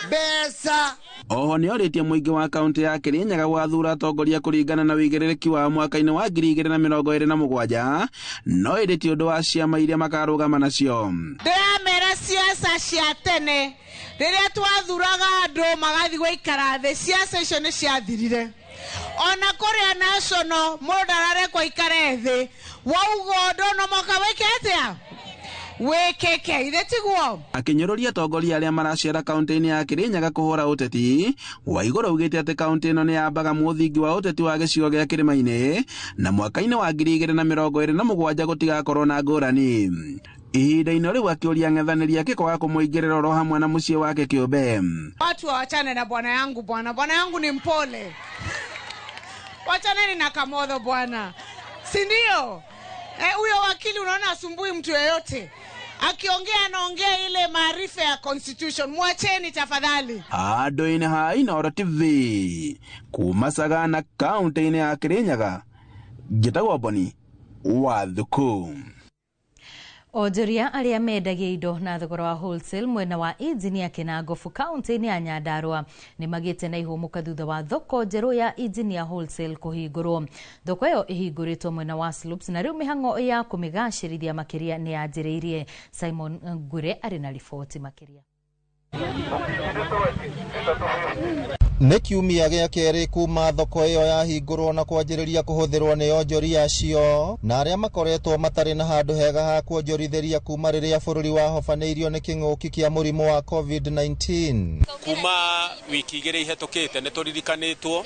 besa. Oho nĩ orĩtie mũingĩ wa kaunti ya Kirinyaga gwathura atongoria kũringana na wĩigĩrĩrĩki wa mwaka-inĩ wa 2027 no ĩrĩ ti ũndũ wa ciama iria makarũgama nacio. Ndĩramera siasa cia tene rĩrĩa twathuraga andũ magathi gũikara thĩ siasa icio nĩ ciathirire. Ona kũrĩa national mũndũ ararekwo ikare thĩ wauga ũndũ no moka wĩkĩte wekeke iretiguo akinyũrũria atongoria arĩa maracera kaunti-inĩ ya Kirinyaga kũhũra ũteti Waigũrũ augĩte atĩ kaunti ĩno nĩ yambaga mũthingi wa ũteti wa gĩcigo gĩa kĩrĩma-inĩ na mwaka-inĩ wa 2027 gũtigakorwo na ngũrani. Ihinda-inĩ rĩu akĩũria ng'ethanĩri ake kwaga kũmũingĩrĩra oro hamwe na mũciĩ wake kĩũmbe. Watu waachane na bwana yangu bwana yangu ni mpole. Wachaneni na Kamotho bwana. Si ndio? Huyo wakili unaona asumbui mtu yeyote. Akiongea anaongea ile maarifa ya constitution. Mwacheni tafadhali. Andũ-inĩ ha Inooro TV kuma Sagana kaunti-inĩ ya Kirinyaga Gĩtagwo Boni wa Thuku. Onjoria arĩa mendagia indo na thogora wa wholesale mwena wa Engineer Kinangofu kaunti-inĩ ya Nyandarua nĩ magĩte na ihũmũka thutha wa thoko njerũ ya Engineer Wholesale kũhingũrwo. Thoko ĩyo ĩhingũrĩtwo mwena wa Slopes na rĩu mĩhang'o ya kũmĩgacĩrithia makĩria nĩ yanjĩrĩirie. Simon Ngure arĩ na riboti makĩria. Nĩ kiumia gĩa kerĩ kuma thoko ĩyo yahingũrwo na kwanjĩrĩria kũhũthĩrwo nĩ onjoria acio na arĩa makoretwo matarĩ na handũ hega ha kuonjorithĩria kuma rĩrĩa bũrũri wahobanĩirio nĩ kĩng'ũki kĩa mũrimũ wa COVID-19. Kuma wiki igĩrĩ ihetũkĩte nĩ tũririkanĩtwo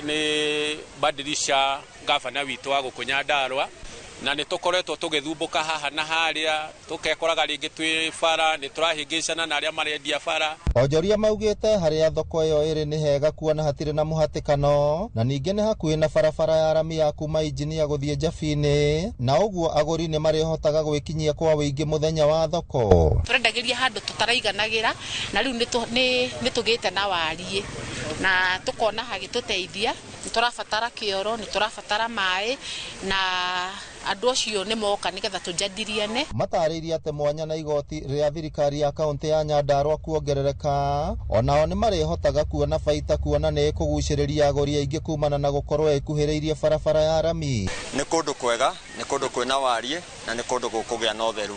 nĩ Badilisha gavana witũ wa gũkũ Nyandarua na nĩ tũkoretwo tũgĩthumbũka haha na harĩa tũkekoraga rĩngĩ twĩ bara nĩ tũrahĩngĩcana na arĩa marendia bara. Onjoria maugĩte harĩa thoko ĩyo ĩrĩ nĩ hega kuona hatirĩ na mũhatĩkano na ningĩ nĩ hakuhĩ na barabara ya rami ya kuma Engineer gũthiĩ Njabi-inĩ na ũguo agũri nĩ marĩhotaga gwĩkinyia kwa wĩingĩ mũthenya wa thoko. Tũrendagĩria handũ tũtaraiganagĩra na rĩu nĩ tũgĩte na wariĩ na tũkona hagĩtũteithia. Nĩ tũrabatara kĩoro, nĩ tũrabatara maĩ na andũ acio nĩ moka nĩgetha tũjadiliane. Matarĩirie atĩ mwanya na igoti rĩa thirikari ya kaunti ya Nyandarua kuongerereka onao nĩ marĩhotaga kuona baita kuona nĩ kũgucĩrĩria agũri aingĩ kumana na gũkorwo ĩkuhĩrĩirie barabara ya rami. Nĩ kũndũ kwega, nĩ kũndũ kwĩna wariĩ na nĩ kũndũ gũkũgĩa na ũtheru.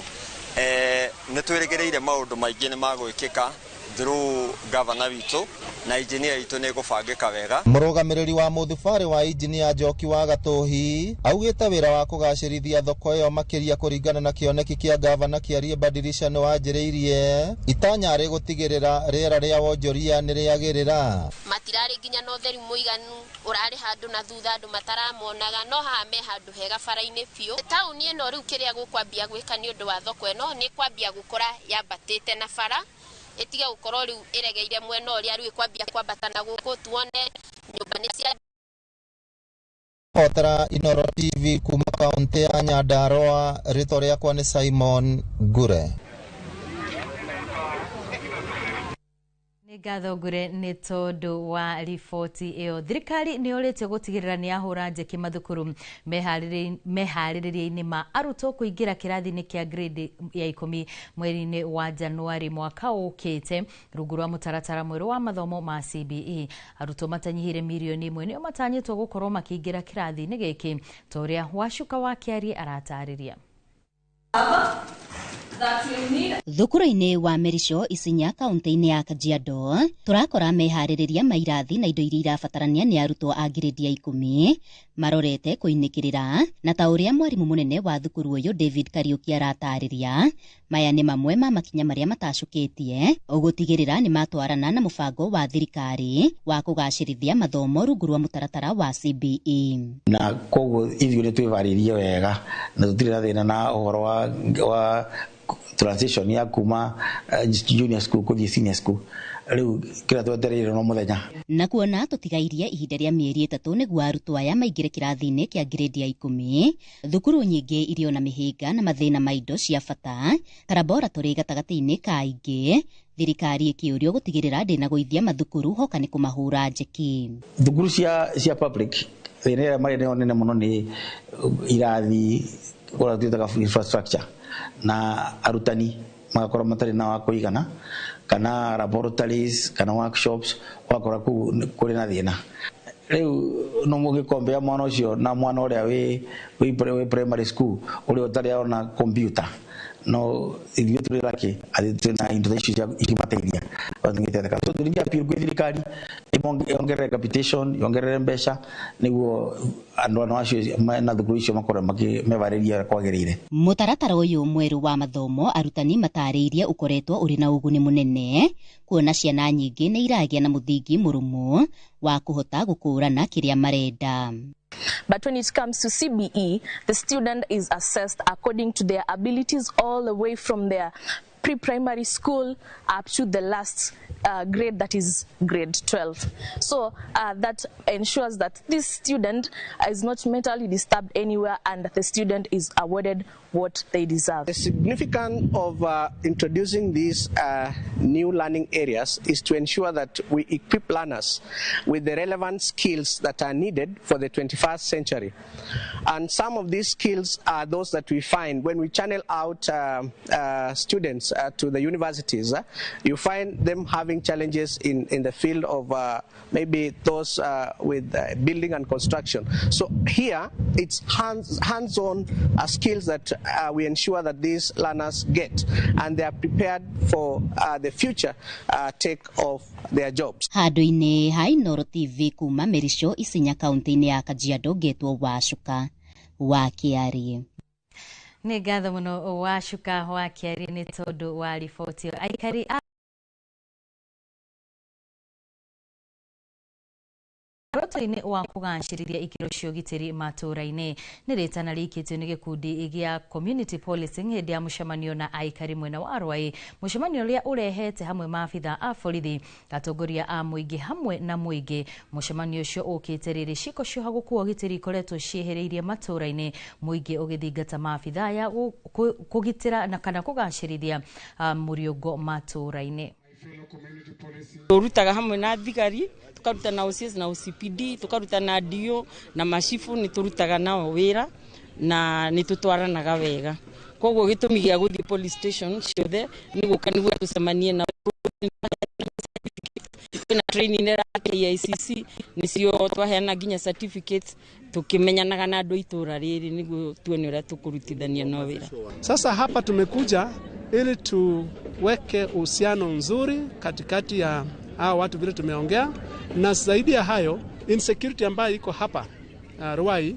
Nĩ twĩrĩgĩrĩire maũndũ maingĩ nĩ magwĩkĩka through governor witũ na engineer witũ nĩ gũbangĩka wega. Mũrũgamĩrĩri wa mũthubarĩ wa engineer Njoki wa Gatũhi augĩte wĩra wa kũgacĩrithia thoko ĩyo makĩria kũringana na kĩoneki kĩa gavana kĩarie Badilisha nĩ wanjĩrĩirie itanya rĩ gũtigĩrĩra rĩera rĩa wonjoria nĩ rĩagĩrĩra. Matirarĩ nginya na ũtheru mũiganu ũrarĩ handũ na thutha andũ mataramonaga no haha me handũ hega bara-inĩ biũ. Taũni ĩno rĩu kĩrĩa gũkwambia gwĩka nĩ ũndũ wa thoko ĩno nĩ kwambia gũkora yambatĩte na bara etiga gũkorwo rĩu ĩregeire mwena ũrĩa rĩu kwambia kwambata na gũkũ tuone nyũmba nĩ cia Otara Inooro TV kuma kaunti ya Nyandarua. Rĩtwa rĩakwa nĩ Simon Ngure. Ngatho Ngure nĩ tondũ wa riboti ĩyo. Thirikari nĩ ũrĩtie gũtigĩrĩra nĩ yahũra njeki mathukuru meharĩrĩria-inĩ ma arutwo kũingĩra kĩrathi-inĩ kĩa grade ya 10 mweri-inĩ wa Januari mwaka ũkĩte rungu rwa mũtaratara mwerũ wa mathomo ma CBE. Arutwo matanyihĩire milioni 1 nĩo matanyĩtwo gũkorwo makĩingĩra kĩrathi-inĩ gĩkĩ ta ũrĩa Wacuka wa Kĩarie aratarĩria. Thukuru-inĩ wa Merisho Isinya kaunti-inĩ ya Kajiado turakora meharĩrĩria mairathi na indo iria irabatarania nĩ arutwo a grade ya 10 marorete kuinĩkĩrĩra na ta ũrĩa mwarimu mũnene wa thukuru ũyũ David Kariuki aratarĩria maya nĩ mamwe ma makinya marĩa matacũkĩtie ũgũtigĩrĩra nĩ matwarana na mũbango wa thirikari wa kũgacĩrithia mathomo rungu rwa mũtaratara wa CBE na koguo ithuĩ nĩ twĩharĩirie wega na tũtirĩ na thĩna na ũhoro wa transition ya kuma junior school kuthi senior school riu kira twetereire no muthenya na kuona tutigairie ihinda rĩa mĩeri 3 nĩguo arutwo aya maingĩre kĩrathi-inĩ kĩa grade ya 10 thukuru nyingĩ irio na mĩhĩnga na mathĩna ma indo cia bata laboratory gatagatĩ-inĩ ka aingĩ thirikari ĩkĩũrio gũtigĩrĩra ndĩna gũithia mathukuru hoka nĩ kũmahũra njeki thukuru cia public thĩna marĩ nayo nene mũno nĩ irathi ũrĩa twĩtaga infrastructure na arutani magakorwo matarĩ na wa kũigana kana laboratories kana workshops wakora kũrĩ na thĩna rĩu no mũgĩkombea mwana ũcio na mwana ũrĩa wĩ primary school ũrĩa ũtarĩ ona computer no ithuĩ tũrĩ laki na indo icio ikimateithia watungĩtetheka so tũrĩngĩ appeal kwĩ thirikari yongerere capitation yongerere mbeca nĩguo andũ acio na thukuru icio makorwo meharĩria kwagĩrĩire mũtaratara ũyũ mwerũ wa mathomo arutani matarĩirie ũkoretwo ũrĩ na ũguni mũnene kuona ciana nyingĩ nĩ iragĩa na mũthingi mũrũmu wa kũhota gũkũrana kĩrĩa marenda. But when it comes to CBE, the student is assessed according to their abilities all the way from their pre-primary school up to the last grade, that is grade 12. So that ensures that this student is not mentally disturbed anywhere and the student is awarded what they deserve. The significance of introducing these new learning areas is to ensure that we equip learners with the relevant skills that are needed for the 21st century. And some of these skills are those that we find when we channel out students to the universities. You find them having challenges in the field of maybe those with building and construction. So here it's hands-on skills that we ensure that these learners get and they are prepared for the future take of their jobs. Handũ-inĩ ha Inooro TV kuma Merisho Isinya kaunti-inĩ ya Kajiado getwo Wacuka wa Kĩarĩ. Nĩ ngatho mũno Wacuka wa Kĩarĩ nĩ tondũ wa riboti aikari Roto-inĩ wa kũgacĩrithia ikĩro cia ũgitĩri matũũra-inĩ nĩ rĩtana rĩikĩtio nĩ gĩkundi gĩa community policing hĩndĩ ya mũcemanio na aikari mwena wa Rwai mũcemanio ũrĩa ũrehete hamwe maabitha a borithi atongoria a mũingĩ hamwe na mũingĩ mũcemanio ũcio ũkĩte rĩrĩ ciĩko cia gũkua ũgitĩri ikoretwo ciĩhĩrĩirie matũũra-inĩ mũingĩ ũgĩthingata maabitha aya kũgitĩra na kana kũgacĩrithia mũrĩongo matũũra-inĩ. Turutaga hamwe na thigari tukaruta na OCS na OCPD tukaruta na DO na mashifu ni turutaga nao wira na ni tutwaranaga wega koguo gitumi gĩa gũthii police station ciothe ni gũkanigwa tucemanie na training ya KICC nicio twaheana nginya certificate tukimenyanaga na andũ itura rĩrĩ niguo tuone ũrĩa tukurutithania no wira. Sasa hapa tumekuja ili tuweke uhusiano nzuri katikati ya hao watu vile tumeongea, na zaidi ya hayo insecurity ambayo iko hapa Ruai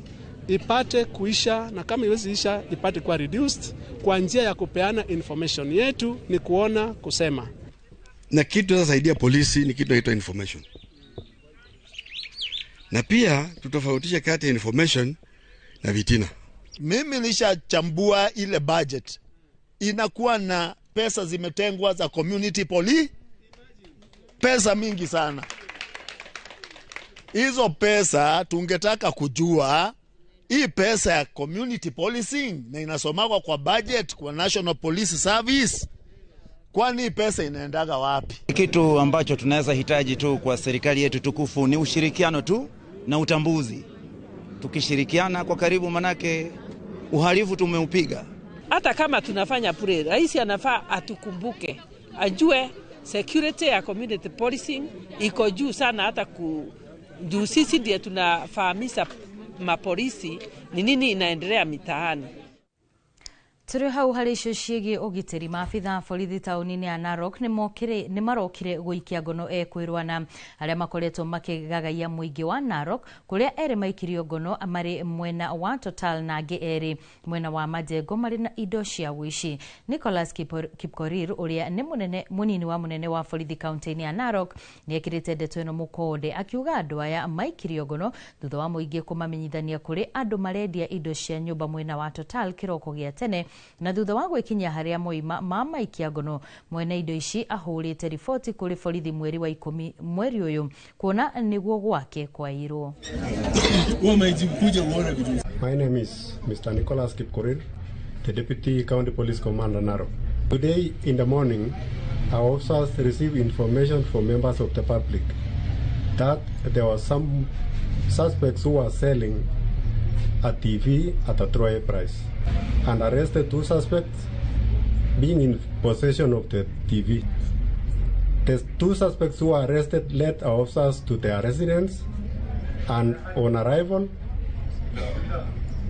ipate kuisha, na kama iwezi isha ipate kuwa reduced kwa njia ya kupeana information. Yetu ni kuona kusema, na kitu zasaidia polisi ni kitu inaitwa information, na pia tutofautisha kati ya information na vitina. Mimi nishachambua ile budget, inakuwa na pesa zimetengwa za community police, pesa mingi sana. Hizo pesa tungetaka kujua hii pesa ya community policing na inasomagwa kwa budget kwa National Police Service, kwani hii pesa inaendaga wapi? Kitu ambacho tunaweza hitaji tu kwa serikali yetu tukufu ni ushirikiano tu na utambuzi. Tukishirikiana kwa karibu, manake uhalifu tumeupiga. Hata kama tunafanya pure, rais anafaa atukumbuke, ajue security ya community policing iko juu sana, hata juu sisi ndiye tunafahamisha mapolisi ni nini inaendelea mitaani. Turi hau hari icio ciĩgiĩ ũgitĩri, maabitha borithi taũni-inĩ ya Narok nĩ marokire gũikia ngono ekwĩrwa na arĩa makoretwo makĩgagaia mũingĩ wa Narok, kũrĩa erĩ maikirio ngono marĩ mwena wa Total na angĩ erĩ mwena wa Majengo marĩ na indo cia wici. Nicholas Kipkorir ũrĩa nĩ mũnini wa mũnene wa borithi kaunti-inĩ ya Narok nĩekĩrĩte ndeto ĩno mũkonde akiuga andũ aya maikirio ngono thutha wa mũingĩ kũmamenyithania kũrĩ andũ marendia indo cia nyũmba mwena wa Total kĩroko gĩa tene, na thutha wa gwĩkinyia harĩa moima mamaikia ngono mwene indo ici ahũrĩte riboti kũrĩ borithi mweri wa 10 mweri ũyũ kuona nĩguo gwake kwairwo. My name is Mr. Nicholas Kipkorir, the Deputy County Police Commander Narok. Today in the morning, our officers received information from members of the public that there were some suspects who were selling a TV at a throwaway price, and arrested 2 suspects being in possession of the TV. The 2 suspects who were arrested led our officers to their residence, and on arrival,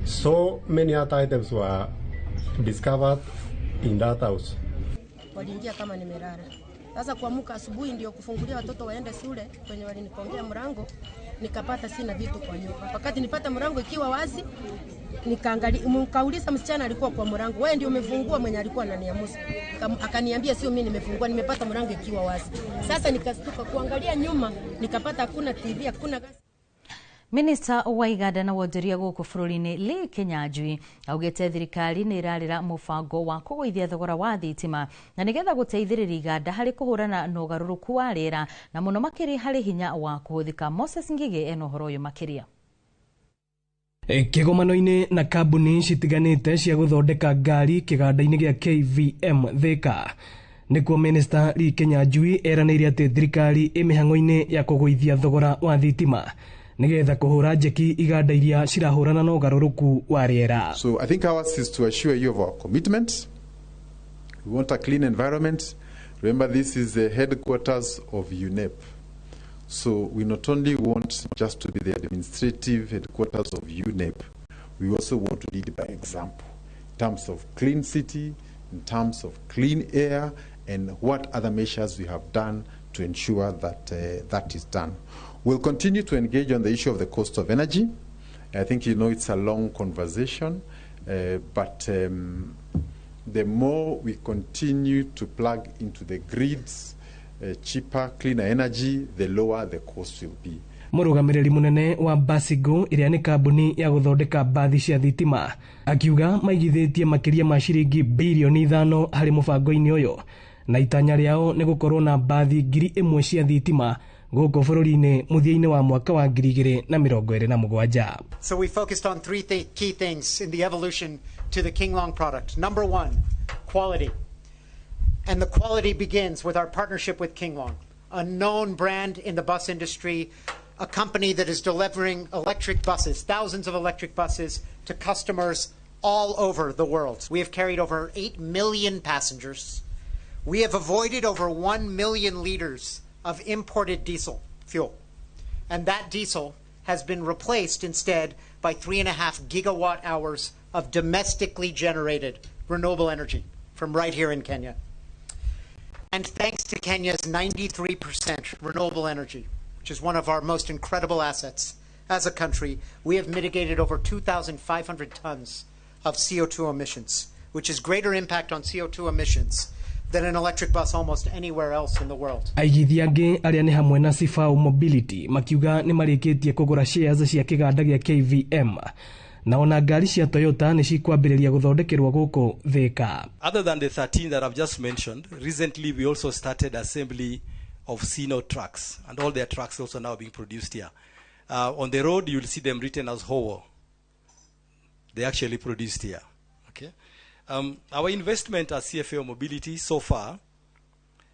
so many other items were discovered in that house. Waliingia kama nimelala. Sasa kuamka asubuhi ndio kufungulia watoto waende shule, kwenye walinikongea mlango nikapata sina vitu kwa nyumba. Wakati nipata mlango ikiwa wazi, nikauliza msichana alikuwa kwa mlango, wewe ndio umefungua? Mwenye alikuwa ananiamusa akaniambia sio mimi nimefungua, nimepata mlango ikiwa wazi. Sasa nikastuka kuangalia nyuma, nikapata hakuna TV, hakuna gas. Minista wa iganda na wonjoria gũkũ bũrũri-inĩ Lee Kinyanjui augĩte thirikari nĩ ĩrarĩra mũbango wa kũgũithia thogora wa thitima na nĩgetha gũteithĩrĩria iganda harĩ kũhũrana na ũgarũrũku wa rĩera na mũno makĩria harĩ hinya wa kũhũthĩka. Moses Ngige ena ũhoro ũyũ makĩria. Kĩgomano-inĩ na kambuni citiganĩte cia gũthondeka ngari kĩganda-inĩ gĩa KVM Thika nĩkuo Minista Lee Kinyanjui eranĩire atĩ thirikari ĩmĩhang'o-inĩ ya kũgũithia thogora wa thitima nigetha kuhura njeki iganda iria cirahurana na ugaruruku wa riera. So I think ours is to assure you of our commitment. We want a clean environment. Remember, this is the headquarters of UNEP. So we not only want just to be the administrative headquarters of UNEP, we also want to lead by example in terms of clean city, in terms of clean air, and what other measures we have done to ensure that that is done. We'll continue to engage on the issue of the cost of energy. I think you know it's a long conversation, but the more we continue to plug into the grids cheaper, cleaner energy, the lower the cost will be. Mũrũgamĩrĩri mũnene wa Basigo ĩrĩa nĩ kambuni ya gũthondeka mbathi cia thitima akiuga maigithĩtie makĩria ma ciringi bilioni 5 harĩ mũbango-inĩ ũyũ na itanya rĩao nĩ gũkorwo na mbathi 1,000 cia thitima gũkũ bũrũri-inĩ mũthia-inĩ wa mwaka wa 2027. So we focused on 3 key things in the evolution to the King Long product. Number 1, quality. And the quality begins with our partnership with King Long, a known brand in the bus industry, a company that is delivering electric buses, thousands of electric buses to customers all over the world. We have carried over 8 million passengers. We have avoided over 1 million liters of imported diesel fuel. And that diesel has been replaced instead by 3.5 gigawatt hours of domestically generated renewable energy from right here in Kenya. And thanks to Kenya's 93% renewable energy, which is one of our most incredible assets as a country, we have mitigated over 2,500 tons of CO2 emissions, which is greater impact on CO2 emissions than an electric bus almost anywhere else in the world. Aigithia angĩ arĩa nĩ hamwe na Sifau Mobility makiuga nĩ marĩkĩtie kũgũra shares cia kĩganda gĩa KVM na ona ngari cia Toyota nĩ cikwambĩrĩria gũthondekerwo gũkũ Thika. Other than the 13 that I've just mentioned, recently we also started assembly of Sino trucks, and all their trucks also now being produced here. On the road you'll see them written as Howo. They actually produced here. Okay. Our investment as CFAO Mobility so far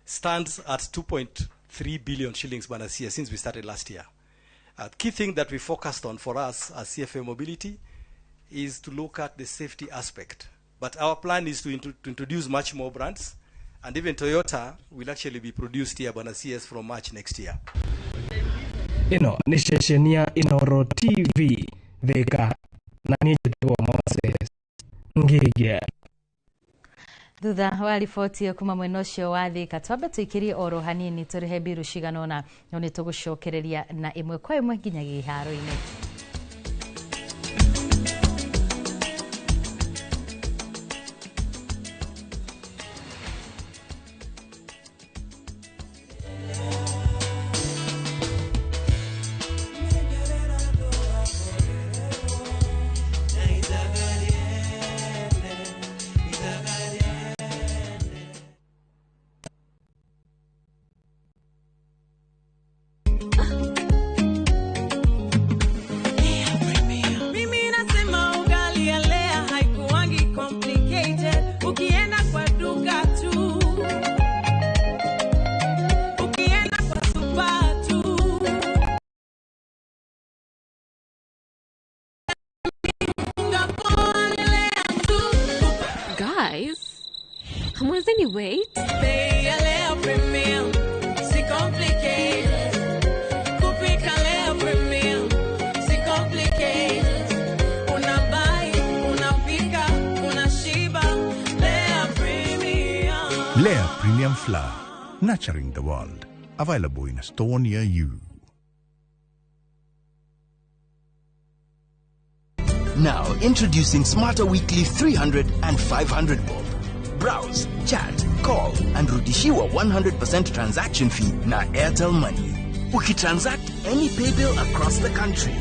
stands at 2.3 billion shillings since we started last year. Key thing that we focused on for us as CFAO Mobility is to look at the safety aspect. But our plan is to introduce much more brands, and even Toyota will actually be produced here from March next year. Ino ni station ya Inoro TV Thika na ni Moses Ngige. Thutha wa riboti kuma mwena ucio wa Thika, twambe tuikirie oro hanini turihe biru ciganona no ni tugucokereria na imwe kwa imwe nginya giharo-ini. Guys, hamwezeni wait? Lea Premium, si complicated. Kupika Lea Premium, si complicated. Unabai, unapika, unashiba. Lea Premium. Lea Premium Flour, nurturing the world. Available in a store near you. Now, introducing Smarter Weekly 300 and 500 bob. Browse, chat, call, and rudishiwa 100% transaction fee na Airtel Money. Ukitransact any pay bill across the country.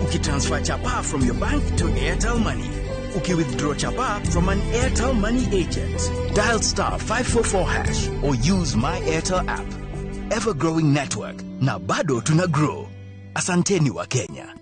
Ukitransfer chapa from your bank to Airtel Money. Uki-withdraw chapa from an Airtel Money agent. Dial *544# or use My Airtel app. Ever-growing network. Na bado tuna grow. Asanteni wa Kenya.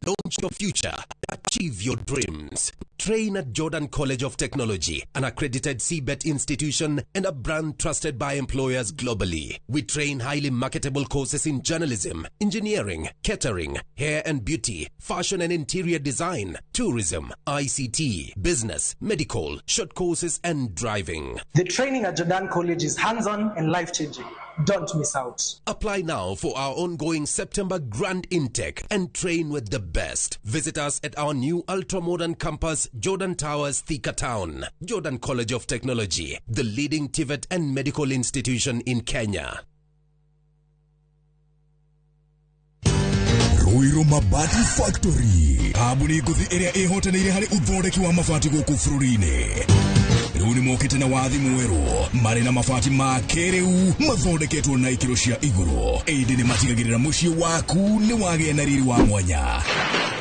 Launch your future, achieve your dreams. Train at Jordan College of Technology, an accredited CBET institution and a brand trusted by employers globally. We train highly marketable courses in journalism, engineering, catering, hair and beauty, fashion and interior design, tourism, ICT, business, medical, short courses and driving. The training at Jordan College is hands-on and life-changing. Don't miss out. Apply now for our ongoing September Grand Intake and train with the best. Visit us at our new ultra-modern campus, Jordan Towers, Thika Town. Jordan College of Technology, the leading TVET and medical institution in Kenya. Ruiru Mabati Factory. Kabuni guthi iria ihotanire hari uthondeki wa mabati guku bururi-ini. Riu ni mokite na wathi mweru mari na mabati ma kiriu mathondeketwo na ikiro cia iguru. Indi ni matigagirira mucii waku ni wagia na riri wa mwanya.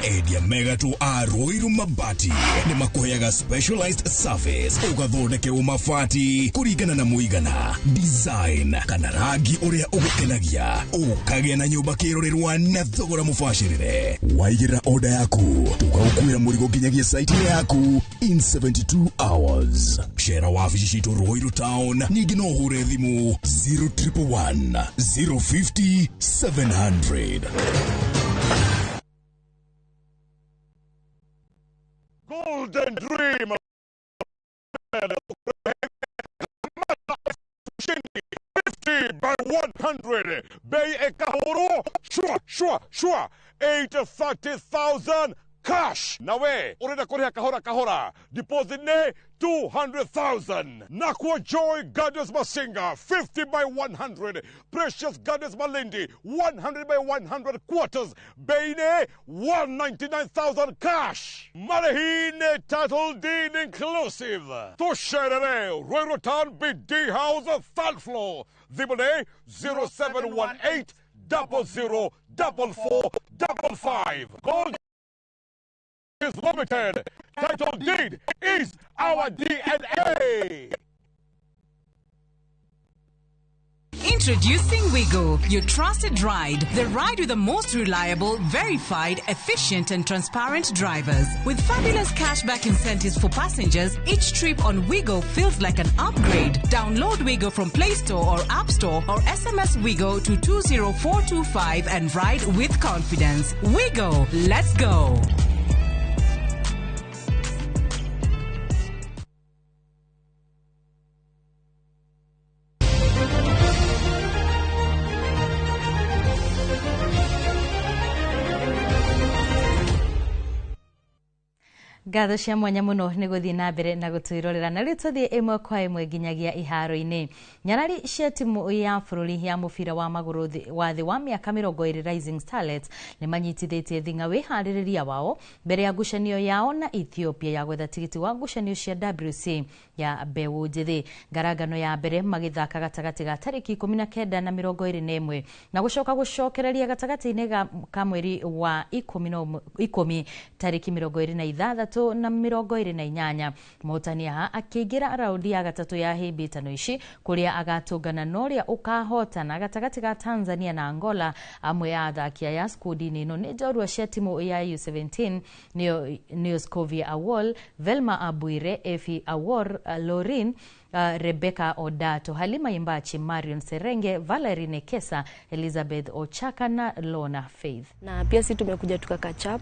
Endia megatu a Ruiru Mabati ni makuheaga specialized service ugathondekerwo mabati kuringana na muigana, design kana rangi uria ugukenagia. Ukagia na nyumba kirorerwa na thogora mubashirire. Waigirira order yaku tugagukwira murigo nginyagia site yaku in 72 hours. Shera wabici citu Ruiru Town ningi no hure thimu 0111 050 700. Golden Dream 50 by 100 Bay Ekahoro shua 830,000 cash nawe urenda kuriha kahora deposit ne 200,000 Nakwa Joy Goddess Masinga 50 by 100 Precious Goddess Malindi 100 by 100 quarters Baine 199,000 cash Marahine title deed inclusive Tosherere Royrotan BD House third floor Zibone 0718 00 4455 Gold is limited. Title deed is our DNA. Introducing Wigo, your trusted ride. The ride with the most reliable, verified, efficient and transparent drivers. With fabulous cashback incentives for passengers, each trip on Wigo feels like an upgrade. Download Wigo from Play Store or App Store or SMS Wigo to 20425 and ride with confidence. Wigo, let's go. Ngatho cia mwanya muno ni guthii na mbere na gutwirorera na rituthie imwe kwa imwe nginyagia iharo-ini. Nyarari cia timu ya bururi ya mubira wa maguru wa thi wa miaka 20 Rising Starlets ni manyitithitie thinga wihaririria wao mbere ya ngucanio yao na Ethiopia ya gwetha tigiti wa ngucanio cia WC ya mbeũ njithi. Ngaragano ya mbere magithaka gatagati ga tariki 19 na 21 na gucokereria gatagati-ini ka mweri wa 10 tariki 26 na 28. Mutania akiingira raundi ya gatatu ya hibitano ici kuria agatungana noria ukahotana gatagati ga Tanzania na Angola. Amwe ya athakia ya skudi nino ni njorua cia timu ya U17 nio Scovia Awol, Velma Abuire, Efi Awor, Lorin, Rebecca Odato, Halima Imbachi, Marion Serenge, Valerie Nekesa, Elizabeth Ochaka na Lona Faith. Na pia sisi tumekuja tukakachap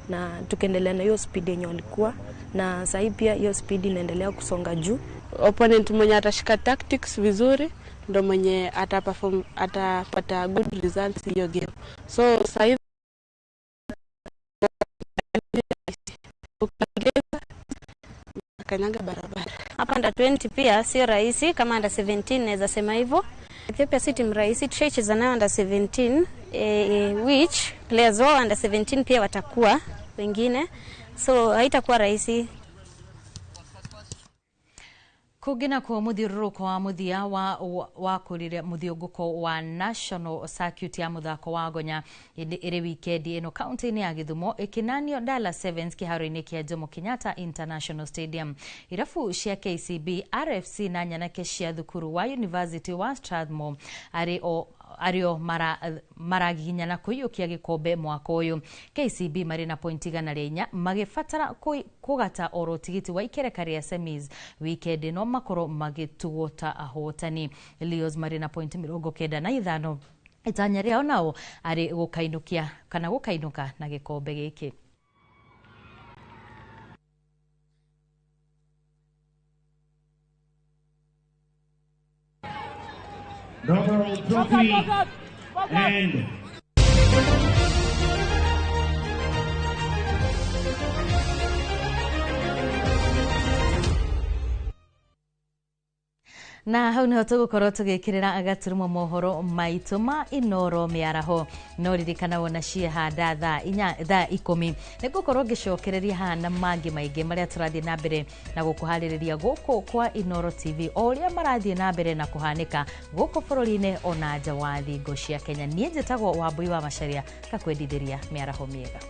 na tukaendelea na hiyo speed yenye walikuwa na sasa pia hiyo speed inaendelea kusonga juu. Opponent mwenye atashika tactics vizuri ndo mwenye atapata good results hiyo game. So sasa hivi kanyanga barabara. Hapa under 20 pia sio rahisi kama under 17 naweza sema hivyo. Ethiopia si timu rahisi, tushacheza nayo under 17 which players wao under 17 pia watakuwa wengine, so haitakuwa rahisi. Kugina kwa muthiururuko wa muthia wa kurire muthiunguko wa National Circuit ya muthako wa Gonya iri wikendi ino county-ini ya Githumo ikinanio Dallas Sevens kiharo-ini kia Jomo Kenyatta International Stadium. Irafu cia KCB, RFC na nyanake cia thukuru wa University wa Strathmore ario maraginyana kuyukia gikombe mwaka uyu. KCB mari na pointi igana ria 4 magifatara kugata oro tigiti wa ikereka ria semis weekend no makoro magitugota ahotani. Leos mari na pointi 95 itanya riao nao ari gukainukia kana gukainuka na gikombe giki. Number trophy and na hau niho tugukorwo tugikirira agaturumo mohoro maitu ma Inoro miaraho no ririkana wona ciehanda thaa 10 nigukorwo ngicokereria hana mangi maingi maria turathie na mbere na gukuhaririria guku kwa Inoro TV oria marathie na mbere na kuhanika guku bururi-ini ona nja wa thingo cia Kenya. Nie njitagwo Wambui wa Macharia, gakwendithiria miaraho miega.